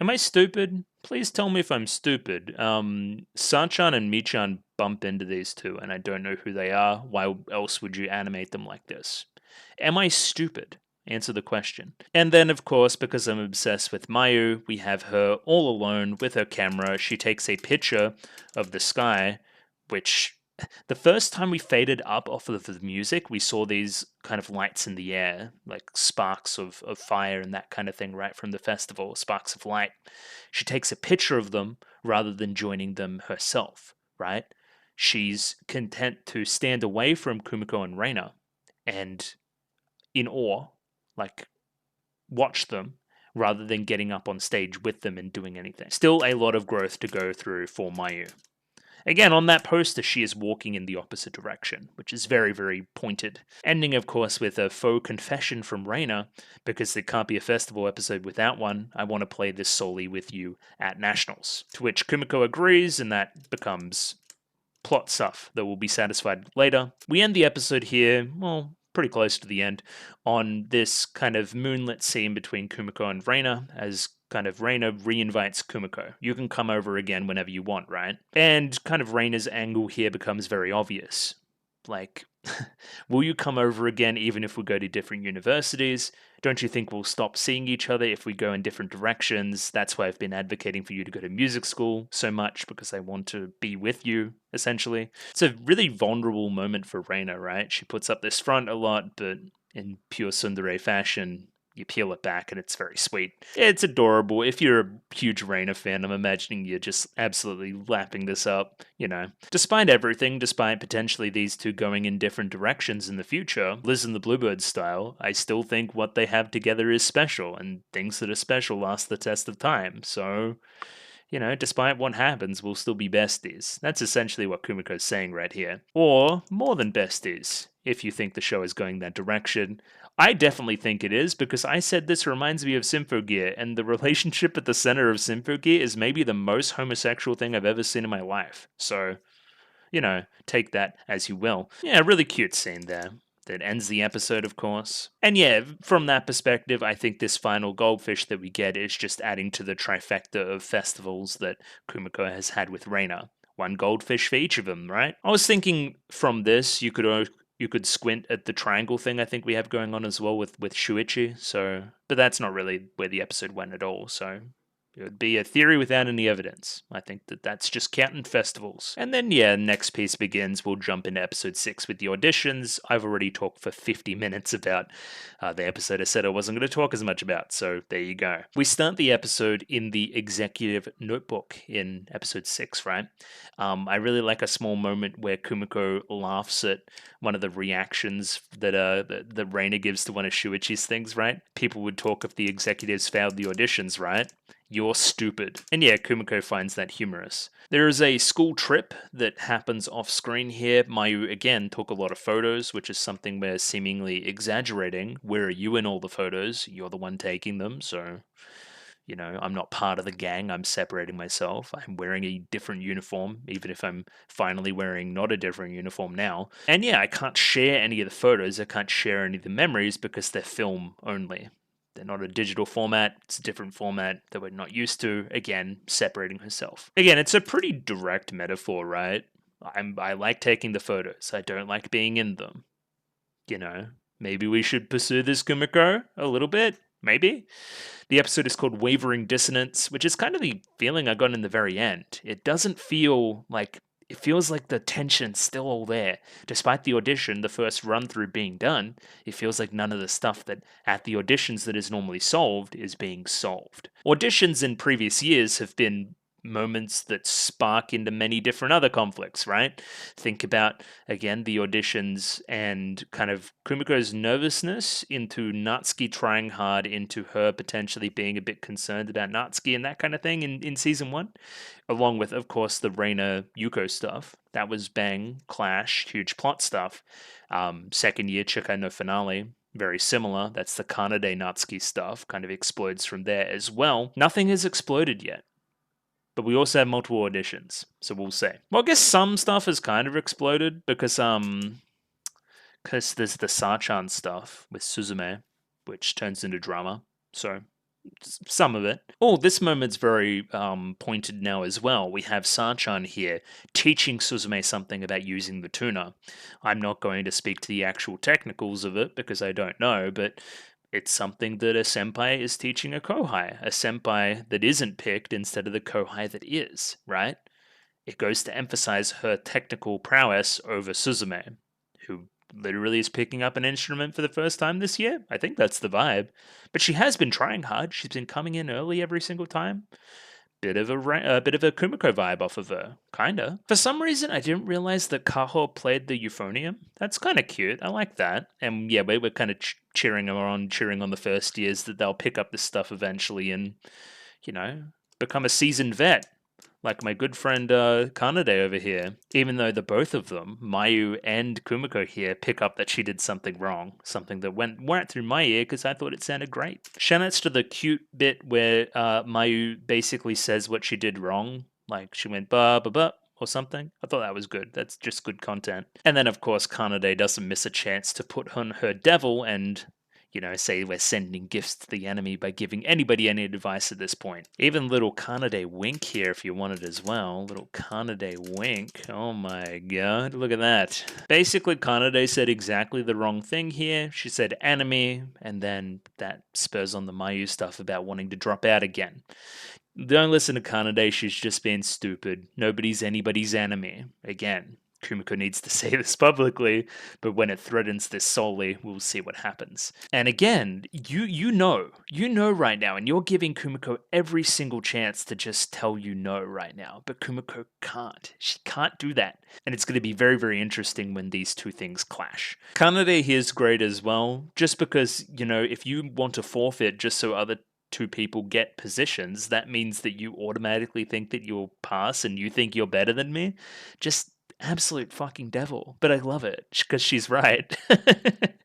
Am I stupid? Please tell me if I'm stupid. Sanchan and Michan bump into these two, and I don't know who they are. Why else would you animate them like this? Am I stupid? Answer the question. And then, of course, because I'm obsessed with Mayu, we have her all alone with her camera. She takes a picture of the sky, which the first time we faded up off of the music, we saw these kind of lights in the air, like sparks of fire and that kind of thing, right from the festival, sparks of light. She takes a picture of them rather than joining them herself, right? She's content to stand away from Kumiko and Reina and in awe, like watch them rather than getting up on stage with them and doing anything. Still a lot of growth to go through for Mayu. Again, on that poster, she is walking in the opposite direction, which is very, very pointed. Ending, of course, with a faux confession from Reina, because there can't be a festival episode without one. I want to play this solely with you at Nationals. To which Kumiko agrees, and that becomes plot stuff that will be satisfied later. We end the episode here, well, pretty close to the end, on this kind of moonlit scene between Kumiko and Reina, as kind of Reina reinvites Kumiko. You can come over again whenever you want, right? And kind of Reina's angle here becomes very obvious. Like, will you come over again even if we go to different universities? Don't you think we'll stop seeing each other if we go in different directions? That's why I've been advocating for you to go to music school so much, because I want to be with you, essentially. It's a really vulnerable moment for Reina, right? She puts up this front a lot, but in pure tsundere fashion, you peel it back and it's very sweet. It's adorable. If you're a huge Reina fan, I'm imagining you're just absolutely lapping this up, you know. Despite everything, despite potentially these two going in different directions in the future, Liz and the Bluebirds style, I still think what they have together is special, and things that are special last the test of time. So, you know, despite what happens, we'll still be besties. That's essentially what Kumiko's saying right here. Or more than besties, if you think the show is going that direction. I definitely think it is, because I said this reminds me of Symphogear, and the relationship at the center of Symphogear is maybe the most homosexual thing I've ever seen in my life. So, you know, take that as you will. Yeah, really cute scene there. That ends the episode, of course. And yeah, from that perspective, I think this final goldfish that we get is just adding to the trifecta of festivals that Kumiko has had with Reina. One goldfish for each of them, right? I was thinking from this, you could squint at the triangle thing I think we have going on as well with Shuichi, so... But that's not really where the episode went at all, so... It would be a theory without any evidence. I think that that's just counting festivals. And then, yeah, next piece begins. We'll jump into episode 6 with the auditions. I've already talked for 50 minutes about the episode I said I wasn't going to talk as much about, so there you go. We start the episode in the executive notebook in episode 6, right? I really like a small moment where Kumiko laughs at one of the reactions that that Reina gives to one of Shuichi's things, right? People would talk if the executives failed the auditions, right? You're stupid. And yeah, Kumiko finds that humorous. There is a school trip that happens off screen here. Mayu again took a lot of photos, which is something we're seemingly exaggerating. Where are you in all the photos? You're the one taking them, so... You know, I'm not part of the gang, I'm separating myself. I'm wearing a different uniform, even if I'm finally wearing not a different uniform now. And yeah, I can't share any of the photos, I can't share any of the memories because they're film only. They're not a digital format, it's a different format that we're not used to. Again, separating herself. Again, it's a pretty direct metaphor, right? I like taking the photos, I don't like being in them. You know, maybe we should pursue this, Kumiko, a little bit? Maybe? The episode is called Wavering Dissonance, which is kind of the feeling I got in the very end. It doesn't feel like... It feels like the tension's still all there. Despite the audition, the first run-through being done, it feels like none of the stuff that at the auditions that is normally solved is being solved. Auditions in previous years have been moments that spark into many different other conflicts, right? Think about, again, the auditions and kind of Kumiko's nervousness into Natsuki trying hard, into her potentially being a bit concerned about Natsuki and that kind of thing in season 1, along with, of course, the Reina Yuko stuff. That was bang, clash, huge plot stuff. Second year Chikai no finale, very similar. That's the Kanade Natsuki stuff, kind of explodes from there as well. Nothing has exploded yet. But we also have multiple auditions, so we'll see. Well, I guess some stuff has kind of exploded because there's the Sachan stuff with Suzume, which turns into drama. So some of it. Oh, this moment's very pointed now as well. We have Sachan here teaching Suzume something about using the tuner. I'm not going to speak to the actual technicals of it because I don't know, but it's something that a senpai is teaching a kohai. A senpai that isn't picked instead of the kohai that is, right? It goes to emphasize her technical prowess over Suzume, who literally is picking up an instrument for the first time this year. I think that's the vibe. But she has been trying hard. She's been coming in early every single time. bit of a Kumiko vibe off of her, kinda. For some reason, I didn't realize that Kaho played the euphonium. That's kind of cute. I like that. And yeah, we were kind of cheering on the first years that they'll pick up this stuff eventually and, you know, become a seasoned vet. Like my good friend Kanade over here, even though the both of them, Mayu and Kumiko here, pick up that she did something wrong, something that went right through my ear because I thought it sounded great. Shoutouts to the cute bit where Mayu basically says what she did wrong, like she went ba ba ba or something. I thought that was good. That's just good content. And then of course Kanade doesn't miss a chance to put on her devil and say we're sending gifts to the enemy by giving anybody any advice at this point. Even little Kanade wink here if you want it as well. Little Kanade wink. Oh my god, look at that. Basically, Kanade said exactly the wrong thing here. She said enemy, and then that spurs on the Mayu stuff about wanting to drop out again. Don't listen to Kanade, she's just being stupid. Nobody's anybody's enemy. Again, Kumiko needs to say this publicly, but when it threatens this solely, we'll see what happens. And again, you know right now, and you're giving Kumiko every single chance to just tell you no right now, but Kumiko can't. She can't do that. And it's going to be very, very interesting when these two things clash. Kanade here's great as well, just because, if you want to forfeit just so other two people get positions, that means that you automatically think that you'll pass and you think you're better than me. Just absolute fucking devil. But I love it because she's right.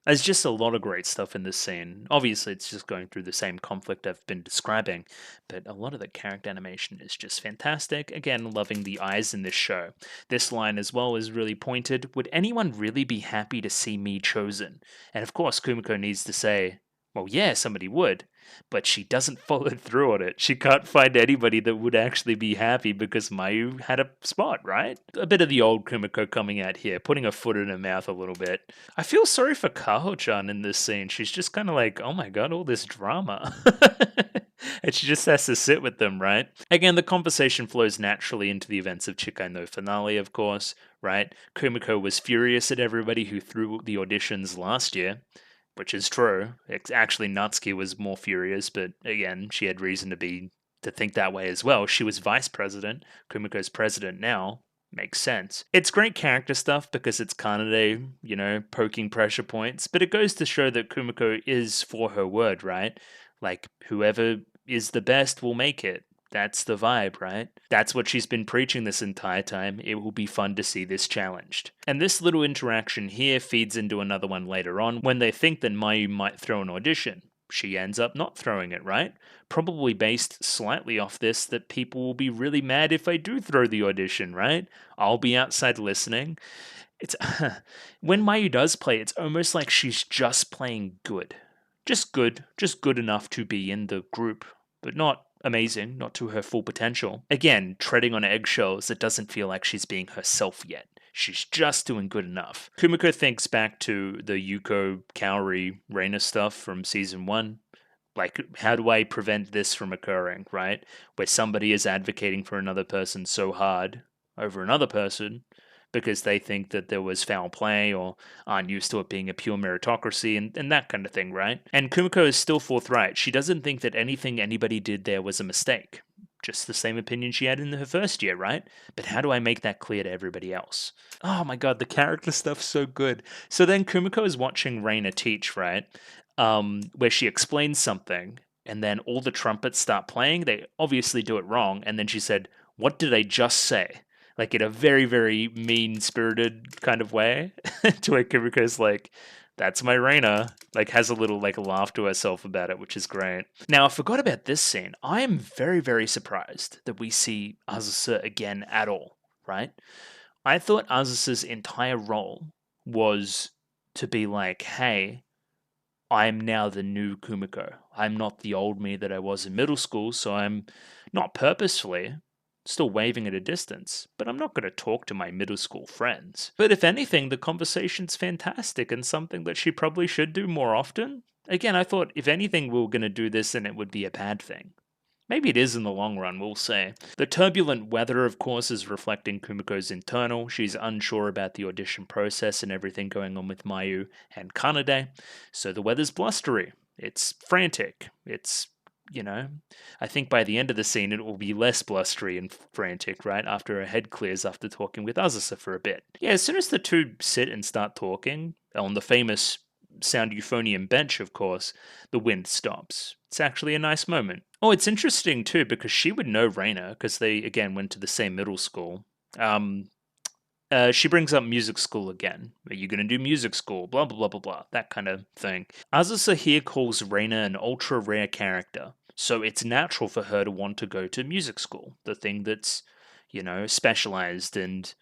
There's just a lot of great stuff in this scene. Obviously, it's just going through the same conflict I've been describing, but a lot of the character animation is just fantastic. Again, loving the eyes in this show. This line as well is really pointed. Would anyone really be happy to see me chosen? And of course, Kumiko needs to say, well, yeah, somebody would, but she doesn't follow through on it. She can't find anybody that would actually be happy because Mayu had a spot, right? A bit of the old Kumiko coming out here, putting her foot in her mouth a little bit. I feel sorry for Kaho-chan in this scene. She's just kind of like, oh my god, all this drama. And she just has to sit with them, right? Again, the conversation flows naturally into the events of Chikai no Finale, of course, right? Kumiko was furious at everybody who threw the auditions last year. Which is true. Actually, Natsuki was more furious, but again, she had reason to think that way as well. She was vice president. Kumiko's president now. Makes sense. It's great character stuff because it's Kanade, poking pressure points, but it goes to show that Kumiko is for her word, right? Like, whoever is the best will make it. That's the vibe, right? That's what she's been preaching this entire time. It will be fun to see this challenged. And this little interaction here feeds into another one later on when they think that Mayu might throw an audition. She ends up not throwing it, right? Probably based slightly off this that people will be really mad if I do throw the audition, right? I'll be outside listening. It's when Mayu does play, it's almost like she's just playing good. Just good enough to be in the group, but not amazing, not to her full potential. Again, treading on eggshells, it doesn't feel like she's being herself yet. She's just doing good enough. Kumiko thinks back to the Yuko, Kaori, Reina stuff from season 1. Like, how do I prevent this from occurring, right? Where somebody is advocating for another person so hard over another person because they think that there was foul play or aren't used to it being a pure meritocracy and that kind of thing, right? And Kumiko is still forthright. She doesn't think that anything anybody did there was a mistake. Just the same opinion she had in her first year, right? But how do I make that clear to everybody else? Oh my god, the character stuff's so good. So then Kumiko is watching Reina teach, right? Where she explains something, and then all the trumpets start playing. They obviously do it wrong, and then she said, "What did I just say?" Like in a very, very mean-spirited kind of way, to where Kumiko's like, that's my Reina, like has a little like laugh to herself about it, which is great. Now, I forgot about this scene. I am very, very surprised that we see Azusa again at all, right? I thought Azusa's entire role was to be like, hey, I'm now the new Kumiko. I'm not the old me that I was in middle school, so I'm not purposefully still waving at a distance, but I'm not going to talk to my middle school friends. But if anything, the conversation's fantastic and something that she probably should do more often. Again, I thought if anything we were going to do this and it would be a bad thing. Maybe it is in the long run, we'll see. The turbulent weather, of course, is reflecting Kumiko's internal. She's unsure about the audition process and everything going on with Mayu and Kanade. So the weather's blustery. It's frantic. It's you know, I think by the end of the scene it will be less blustery and frantic, right? After her head clears after talking with Azusa for a bit. Yeah, as soon as the two sit and start talking, on the famous sound euphonium bench, of course, the wind stops. It's actually a nice moment. Oh, it's interesting too, because she would know Raina, because they, again, went to the same middle school. She brings up music school again. Are you going to do music school? Blah, blah, blah, blah, blah. That kind of thing. Azusa here calls Reina an ultra rare character, so it's natural for her to want to go to music school, the thing that's, specialized and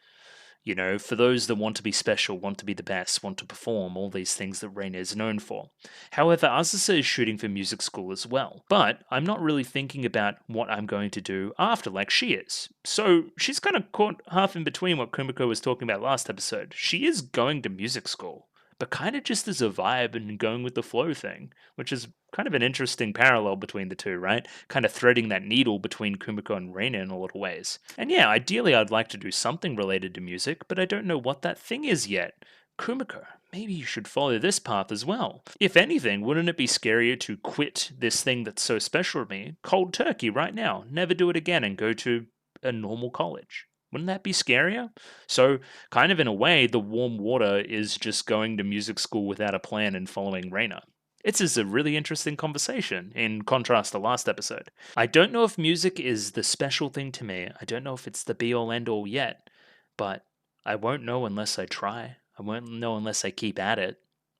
for those that want to be special, want to be the best, want to perform, all these things that Reina is known for. However, Azusa is shooting for music school as well. But I'm not really thinking about what I'm going to do after like she is. So she's kind of caught half in between what Kumiko was talking about last episode. She is going to music school, but kind of just as a vibe and going with the flow thing, which is kind of an interesting parallel between the two, right? Kind of threading that needle between Kumiko and Reina in a lot of ways. And yeah, ideally I'd like to do something related to music, but I don't know what that thing is yet. Kumiko, maybe you should follow this path as well. If anything, wouldn't it be scarier to quit this thing that's so special to me, cold turkey right now, never do it again and go to a normal college? Wouldn't that be scarier? So, kind of in a way, the warm water is just going to music school without a plan and following Reina. It's just a really interesting conversation, in contrast to last episode. I don't know if music is the special thing to me. I don't know if it's the be-all end-all yet, but I won't know unless I try. I won't know unless I keep at it.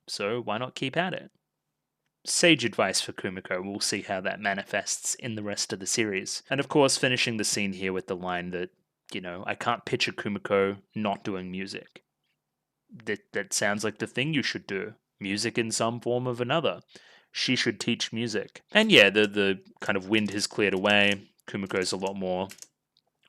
So why not keep at it? Sage advice for Kumiko. We'll see how that manifests in the rest of the series. And of course, finishing the scene here with the line that, I can't picture Kumiko not doing music. That sounds like the thing you should do. Music in some form of another. She should teach music. And yeah, the kind of wind has cleared away. Kumiko's a lot more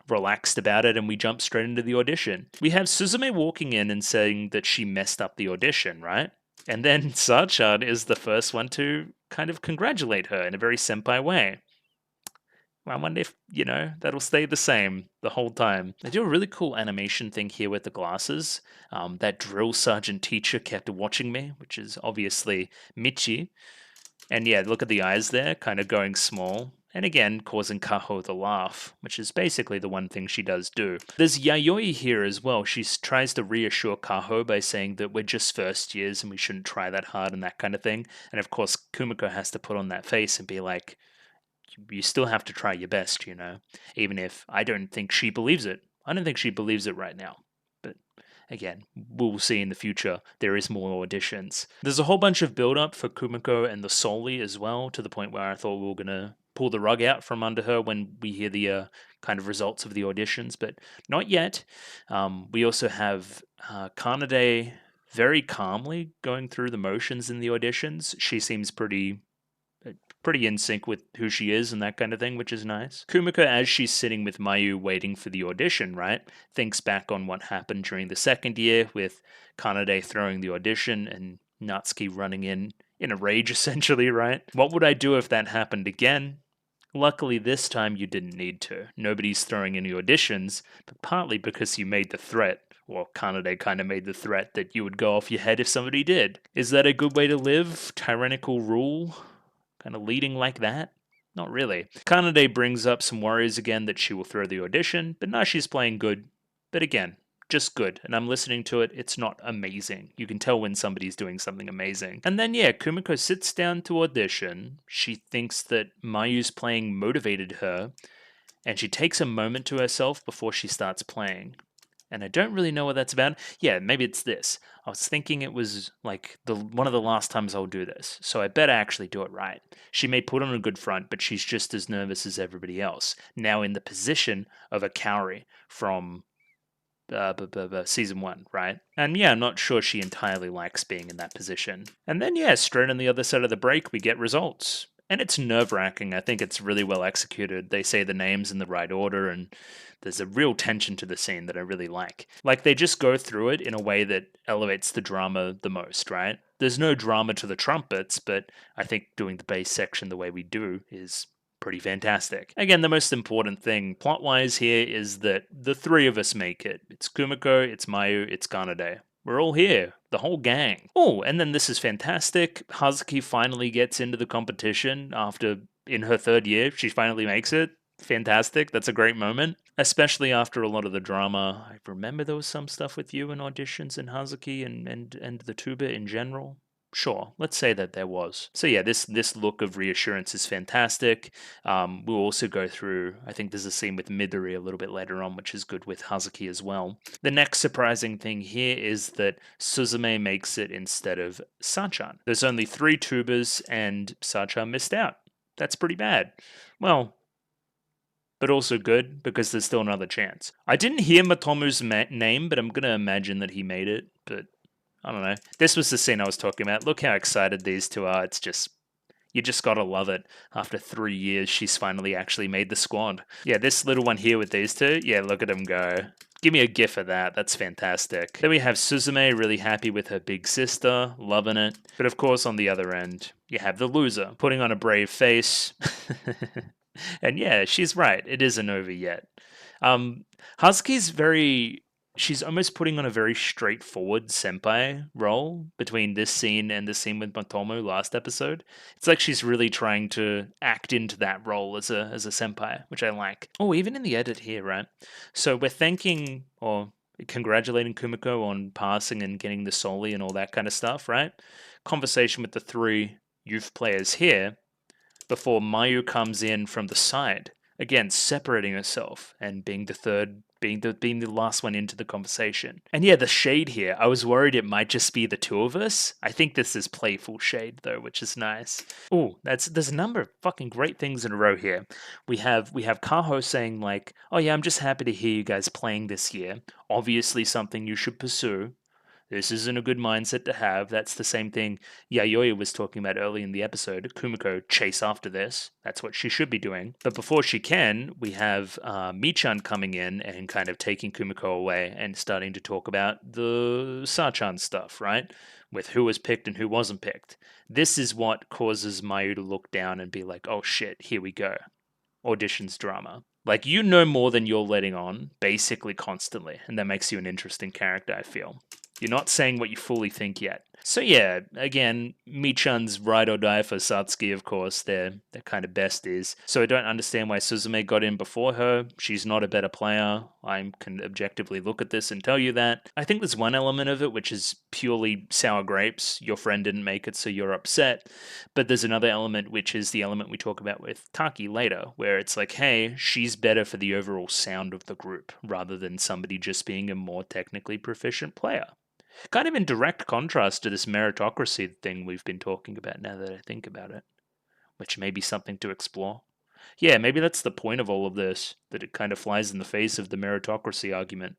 relaxed about it, and we jump straight into the audition. We have Suzume walking in and saying that she messed up the audition, right? And then Sachan is the first one to kind of congratulate her in a very senpai way. I wonder if, that'll stay the same the whole time. They do a really cool animation thing here with the glasses. That drill sergeant teacher kept watching me, which is obviously Michi. And yeah, look at the eyes there, kind of going small. And again, causing Kaho to laugh, which is basically the one thing she does do. There's Yayoi here as well. She tries to reassure Kaho by saying that we're just first years and we shouldn't try that hard and that kind of thing. And of course, Kumiko has to put on that face and be like, you still have to try your best, even if I don't think she believes it. I don't think she believes it right now. But again, we'll see in the future. There is more auditions. There's a whole bunch of build-up for Kumiko and the Soli as well, to the point where I thought we were going to pull the rug out from under her when we hear the kind of results of the auditions, but not yet. We also have Kanade very calmly going through the motions in the auditions. She seems pretty in sync with who she is and that kind of thing, which is nice. Kumiko, as she's sitting with Mayu waiting for the audition, right, thinks back on what happened during the second year with Kanade throwing the audition and Natsuki running in a rage, essentially, right? What would I do if that happened again? Luckily, this time you didn't need to. Nobody's throwing any auditions, but partly because you made the threat. Well, Kanade kind of made the threat that you would go off your head if somebody did. Is that a good way to live? Tyrannical rule? Kind of leading like that? Not really. Kanade brings up some worries again that she will throw the audition, but now she's playing good. But again, just good. And I'm listening to it, it's not amazing. You can tell when somebody's doing something amazing. And then yeah, Kumiko sits down to audition. She thinks that Mayu's playing motivated her, and she takes a moment to herself before she starts playing. And I don't really know what that's about. Yeah, maybe it's this. I was thinking it was like one of the last times I'll do this, so I better actually do it right. She may put on a good front, but she's just as nervous as everybody else. Now in the position of a Kaori from season 1, right? And yeah, I'm not sure she entirely likes being in that position. And then yeah, straight on the other side of the break, we get results. And it's nerve-wracking. I think it's really well executed. They say the names in the right order, and there's a real tension to the scene that I really like. Like, they just go through it in a way that elevates the drama the most, right? There's no drama to the trumpets, but I think doing the bass section the way we do is pretty fantastic. Again, the most important thing plot-wise here is that the three of us make it. It's Kumiko, it's Mayu, it's Kanade. We're all here, the whole gang. Oh, and then this is fantastic. Hazuki finally gets into the competition after in her third year, she finally makes it. Fantastic. That's a great moment, especially after a lot of the drama. I remember there was some stuff with you in auditions and Hazuki and the tuba in general. Sure, let's say that there was. So yeah, this look of reassurance is fantastic. We'll also go through, I think there's a scene with Midori a little bit later on, which is good with Hazuki as well. The next surprising thing here is that Suzume makes it instead of Sachan. There's only 3 tubas and Sachan missed out. That's pretty bad. Well, but also good because there's still another chance. I didn't hear Matomu's name, but I'm going to imagine that he made it, but I don't know. This was the scene I was talking about. Look how excited these two are. It's just, you just gotta love it. After 3 years, she's finally actually made the squad. Yeah, this little one here with these two, yeah, look at them go. Give me a gif of that. That's fantastic. Then we have Suzume really happy with her big sister, loving it. But of course, on the other end, you have the loser, putting on a brave face. And yeah, she's right. It isn't over yet. Hazuki's she's almost putting on a very straightforward senpai role between this scene and the scene with Matomu last episode. It's like she's really trying to act into that role as a senpai, which I like. Oh, even in the edit here, right? So we're thanking or congratulating Kumiko on passing and getting the Soli and all that kind of stuff, right? Conversation with the 3 youth players here before Mayu comes in from the side, again separating herself and being the third, being the last one into the conversation. And yeah, the shade here, I was worried it might just be the 2 of us. I think this is playful shade though, which is nice. Oh, there's a number of fucking great things in a row here. We have Kaho saying like, "Oh yeah, I'm just happy to hear you guys playing this year. Obviously something you should pursue. This isn't a good mindset to have." That's the same thing Yayoi was talking about early in the episode. Kumiko, chase after this. That's what she should be doing. But before she can, we have Michan coming in and kind of taking Kumiko away and starting to talk about the Sachan stuff, right? With who was picked and who wasn't picked. This is what causes Mayu to look down and be like, oh shit, here we go. Auditions drama. Like, you know more than you're letting on, basically constantly. And that makes you an interesting character, I feel. You're not saying what you fully think yet. So yeah, again, Michan's ride or die for Satsuki, of course. They're kind of besties. So I don't understand why Suzume got in before her. She's not a better player. I can objectively look at this and tell you that. I think there's one element of it which is purely sour grapes. Your friend didn't make it, so you're upset. But there's another element which is the element we talk about with Taki later, where it's like, hey, she's better for the overall sound of the group, rather than somebody just being a more technically proficient player. Kind of in direct contrast to this meritocracy thing we've been talking about now that I think about it, which may be something to explore. Yeah, maybe that's the point of all of this, that it kind of flies in the face of the meritocracy argument.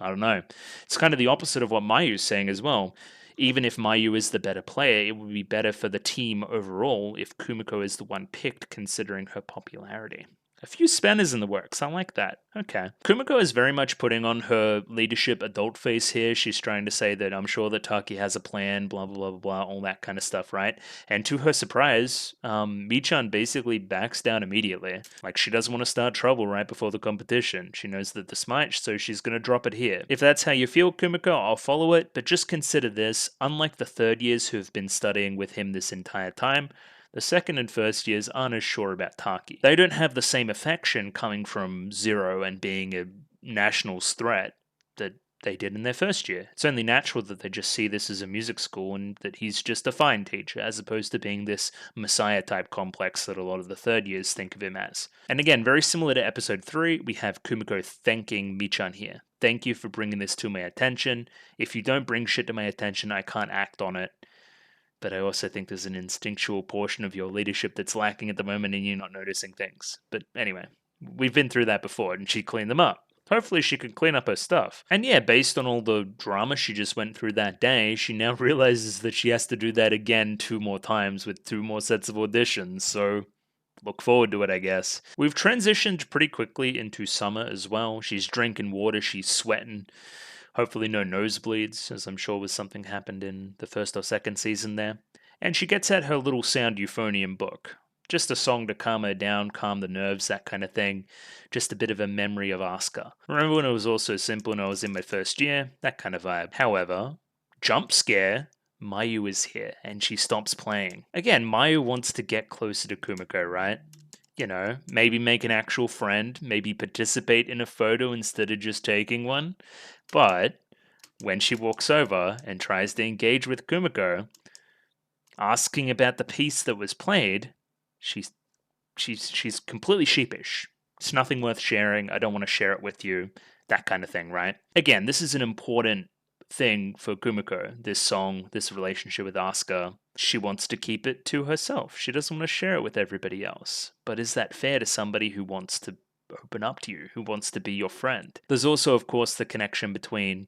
I don't know. It's kind of the opposite of what Mayu's saying as well. Even if Mayu is the better player, it would be better for the team overall if Kumiko is the one picked considering her popularity. A few spanners in the works. I like that. Okay. Kumiko is very much putting on her leadership adult face here. She's trying to say that I'm sure that Taki has a plan, blah, blah, blah, blah, blah, all that kind of stuff, right? And to her surprise, Michan basically backs down immediately. Like, she doesn't want to start trouble right before the competition. She knows that the smite, so she's going to drop it here. If that's how you feel, Kumiko, I'll follow it, but just consider this. Unlike the third years who have been studying with him this entire time, the second and first years aren't as sure about Taki. They don't have the same affection coming from Zero and being a nationals threat that they did in their first year. It's only natural that they just see this as a music school and that he's just a fine teacher, as opposed to being this messiah type complex that a lot of the third years think of him as. And again, very similar to episode 3, we have Kumiko thanking Michan here. Thank you for bringing this to my attention. If you don't bring shit to my attention, I can't act on it. But I also think there's an instinctual portion of your leadership that's lacking at the moment and you're not noticing things. But anyway, we've been through that before and she cleaned them up. Hopefully she can clean up her stuff. And yeah, based on all the drama she just went through that day, she now realizes that she has to do that again 2 more times with 2 more sets of auditions, so look forward to it, I guess. We've transitioned pretty quickly into summer as well. She's drinking water, she's sweating. Hopefully no nosebleeds, as I'm sure was something happened in the first or second season there. And she gets out her little sound euphonium book. Just a song to calm her down, calm the nerves, that kind of thing. Just a bit of a memory of Asuka. Remember when it was all so simple and I was in my first year? That kind of vibe. However, jump scare, Mayu is here and she stops playing. Again, Mayu wants to get closer to Kumiko, right? You know, maybe make an actual friend, maybe participate in a photo instead of just taking one. But when she walks over and tries to engage with Kumiko, asking about the piece that was played, she's completely sheepish. It's nothing worth sharing. I don't want to share it with you. That kind of thing, right? Again, this is an important thing for Kumiko. This song, this relationship with Asuka, she wants to keep it to herself. She doesn't want to share it with everybody else. But is that fair to somebody who wants to open up to you, who wants to be your friend? There's also, of course, the connection between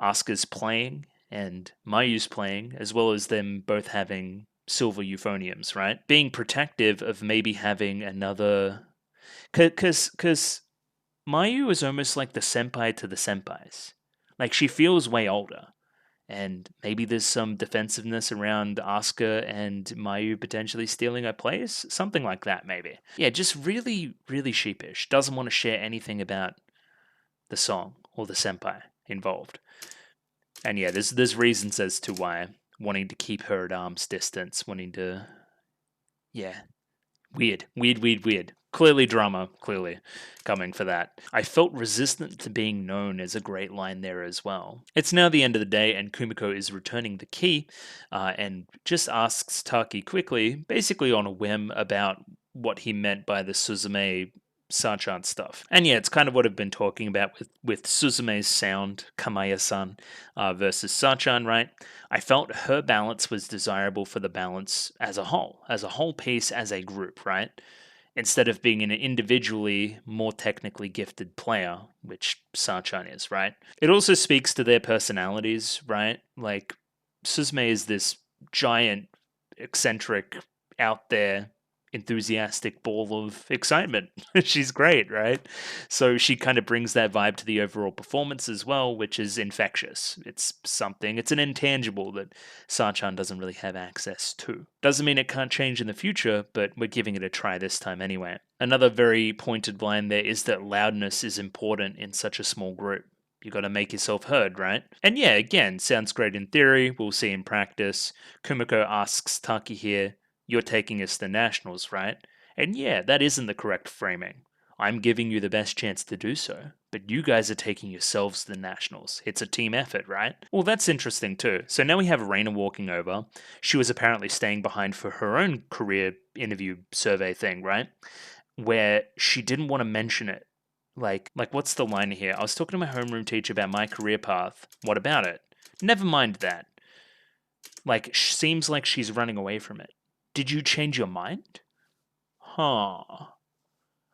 Asuka's playing and Mayu's playing, as well as them both having silver euphoniums, right? Being protective of maybe having another. Because Mayu is almost like the senpai to the senpais. Like, she feels way older. And maybe there's some defensiveness around Asuka and Mayu potentially stealing her place. Something like that, maybe. Yeah, just really, really sheepish. Doesn't want to share anything about the song or the senpai involved. And yeah, there's reasons as to why. Wanting to keep her at arm's distance, wanting to. Yeah. Weird. Clearly drama, clearly coming for that. I felt resistant to being known as a great line there as well. It's now the end of the day, and Kumiko is returning the key and just asks Taki quickly, basically on a whim, about what he meant by the Suzume Sachan stuff. And yeah, it's kind of what I've been talking about with Suzume's sound, Kamaya-san, versus Sachan, right? I felt her balance was desirable for the balance as a whole piece, as a group, right? Instead of being an individually more technically gifted player, which Sachan is, right? It also speaks to their personalities, right? Like, Suzume is this giant, eccentric, out there, enthusiastic ball of excitement. She's great, right? So she kind of brings that vibe to the overall performance as well, which is infectious. It's an intangible that Sachan doesn't really have access to. Doesn't mean it can't change in the future, but we're giving it a try this time anyway. Another very pointed line there is that loudness is important in such a small group. You got to make yourself heard, right? And yeah, again, sounds great in theory. We'll see in practice. Kumiko asks Taki here, "You're taking us to nationals, right?" And yeah, that isn't the correct framing. I'm giving you the best chance to do so, but you guys are taking yourselves to the nationals. It's a team effort, right? Well, that's interesting too. So now we have Reina walking over. She was apparently staying behind for her own career interview survey thing, right? Where she didn't want to mention it. Like what's the line here? I was talking to my homeroom teacher about my career path. What about it? Never mind that. Like, seems like she's running away from it. Did you change your mind? Huh.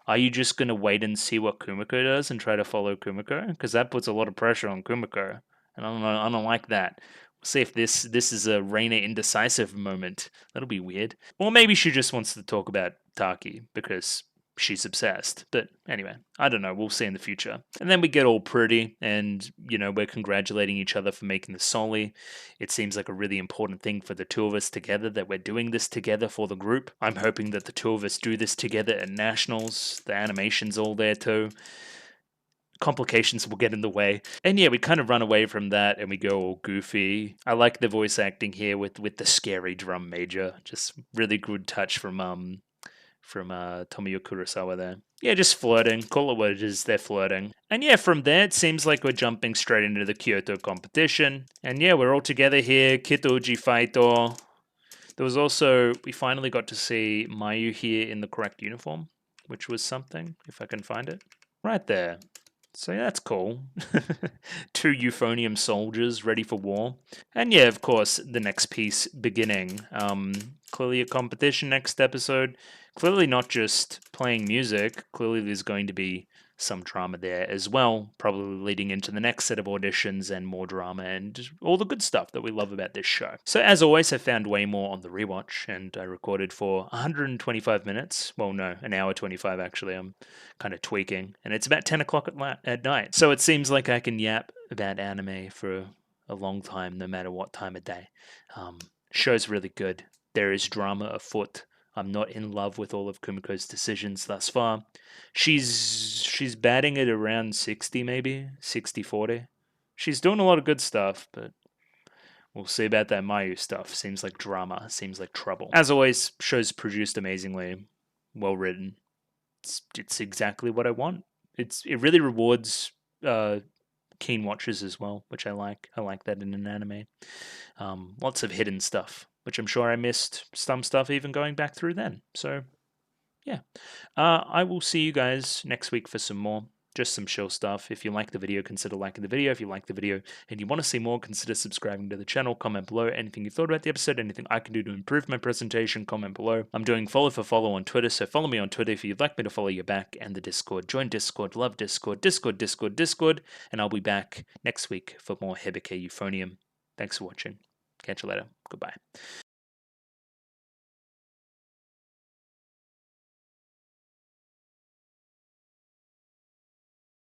Are you just going to wait and see what Kumiko does and try to follow Kumiko? Because that puts a lot of pressure on Kumiko. And I don't like that. We'll see if this is a Reina indecisive moment. That'll be weird. Or maybe she just wants to talk about Taki because she's obsessed. But anyway, I don't know. We'll see in the future. And then we get all pretty and, we're congratulating each other for making the soli. It seems like a really important thing for the two of us together, that we're doing this together for the group. I'm hoping that the two of us do this together at nationals. The animation's all there too. Complications will get in the way. And yeah, we kind of run away from that and we go all goofy. I like the voice acting here with the scary drum major. Just really good touch from Tomoyo Kurosawa there. Yeah, just flirting. Call it what it is, they're flirting. And yeah, from there, it seems like we're jumping straight into the Kyoto competition. And yeah, we're all together here. Kitoji Faito. There was also, we finally got to see Mayu here in the correct uniform, which was something, if I can find it. Right there. So yeah, that's cool. 2 Euphonium soldiers ready for war. And yeah, of course, the next piece beginning. Clearly a competition next episode. Clearly not just playing music. Clearly there's going to be some drama there as well, probably leading into the next set of auditions and more drama and all the good stuff that we love about this show. So as always, I found way more on the rewatch, and I recorded for 125 minutes. Well, no, an hour 25 actually. I'm kind of tweaking, and it's about 10 o'clock at night. So it seems like I can yap about anime for a long time, no matter what time of day. Show's really good. There is drama afoot. I'm not in love with all of Kumiko's decisions thus far. She's batting it around 60, maybe 60-40. She's doing a lot of good stuff, but We'll see about that Mayu stuff. Seems like drama. Seems like trouble. As always, show's produced amazingly, well written. It's exactly what I want. It really rewards keen watchers as well, which I like. I like that in an anime. Lots of hidden stuff, which I'm sure I missed some stuff even going back through then. So yeah, I will see you guys next week for some more. Just some chill stuff. If you like the video, consider liking the video. If you like the video and you want to see more, consider subscribing to the channel. Comment below anything you thought about the episode, anything I can do to improve my presentation. Comment below. I'm doing follow for follow on Twitter, so follow me on Twitter if you'd like me to follow you back, and the Discord. Join Discord, love Discord, Discord, and I'll be back next week for more Hibike Euphonium. Thanks for watching. Catch you later. Goodbye.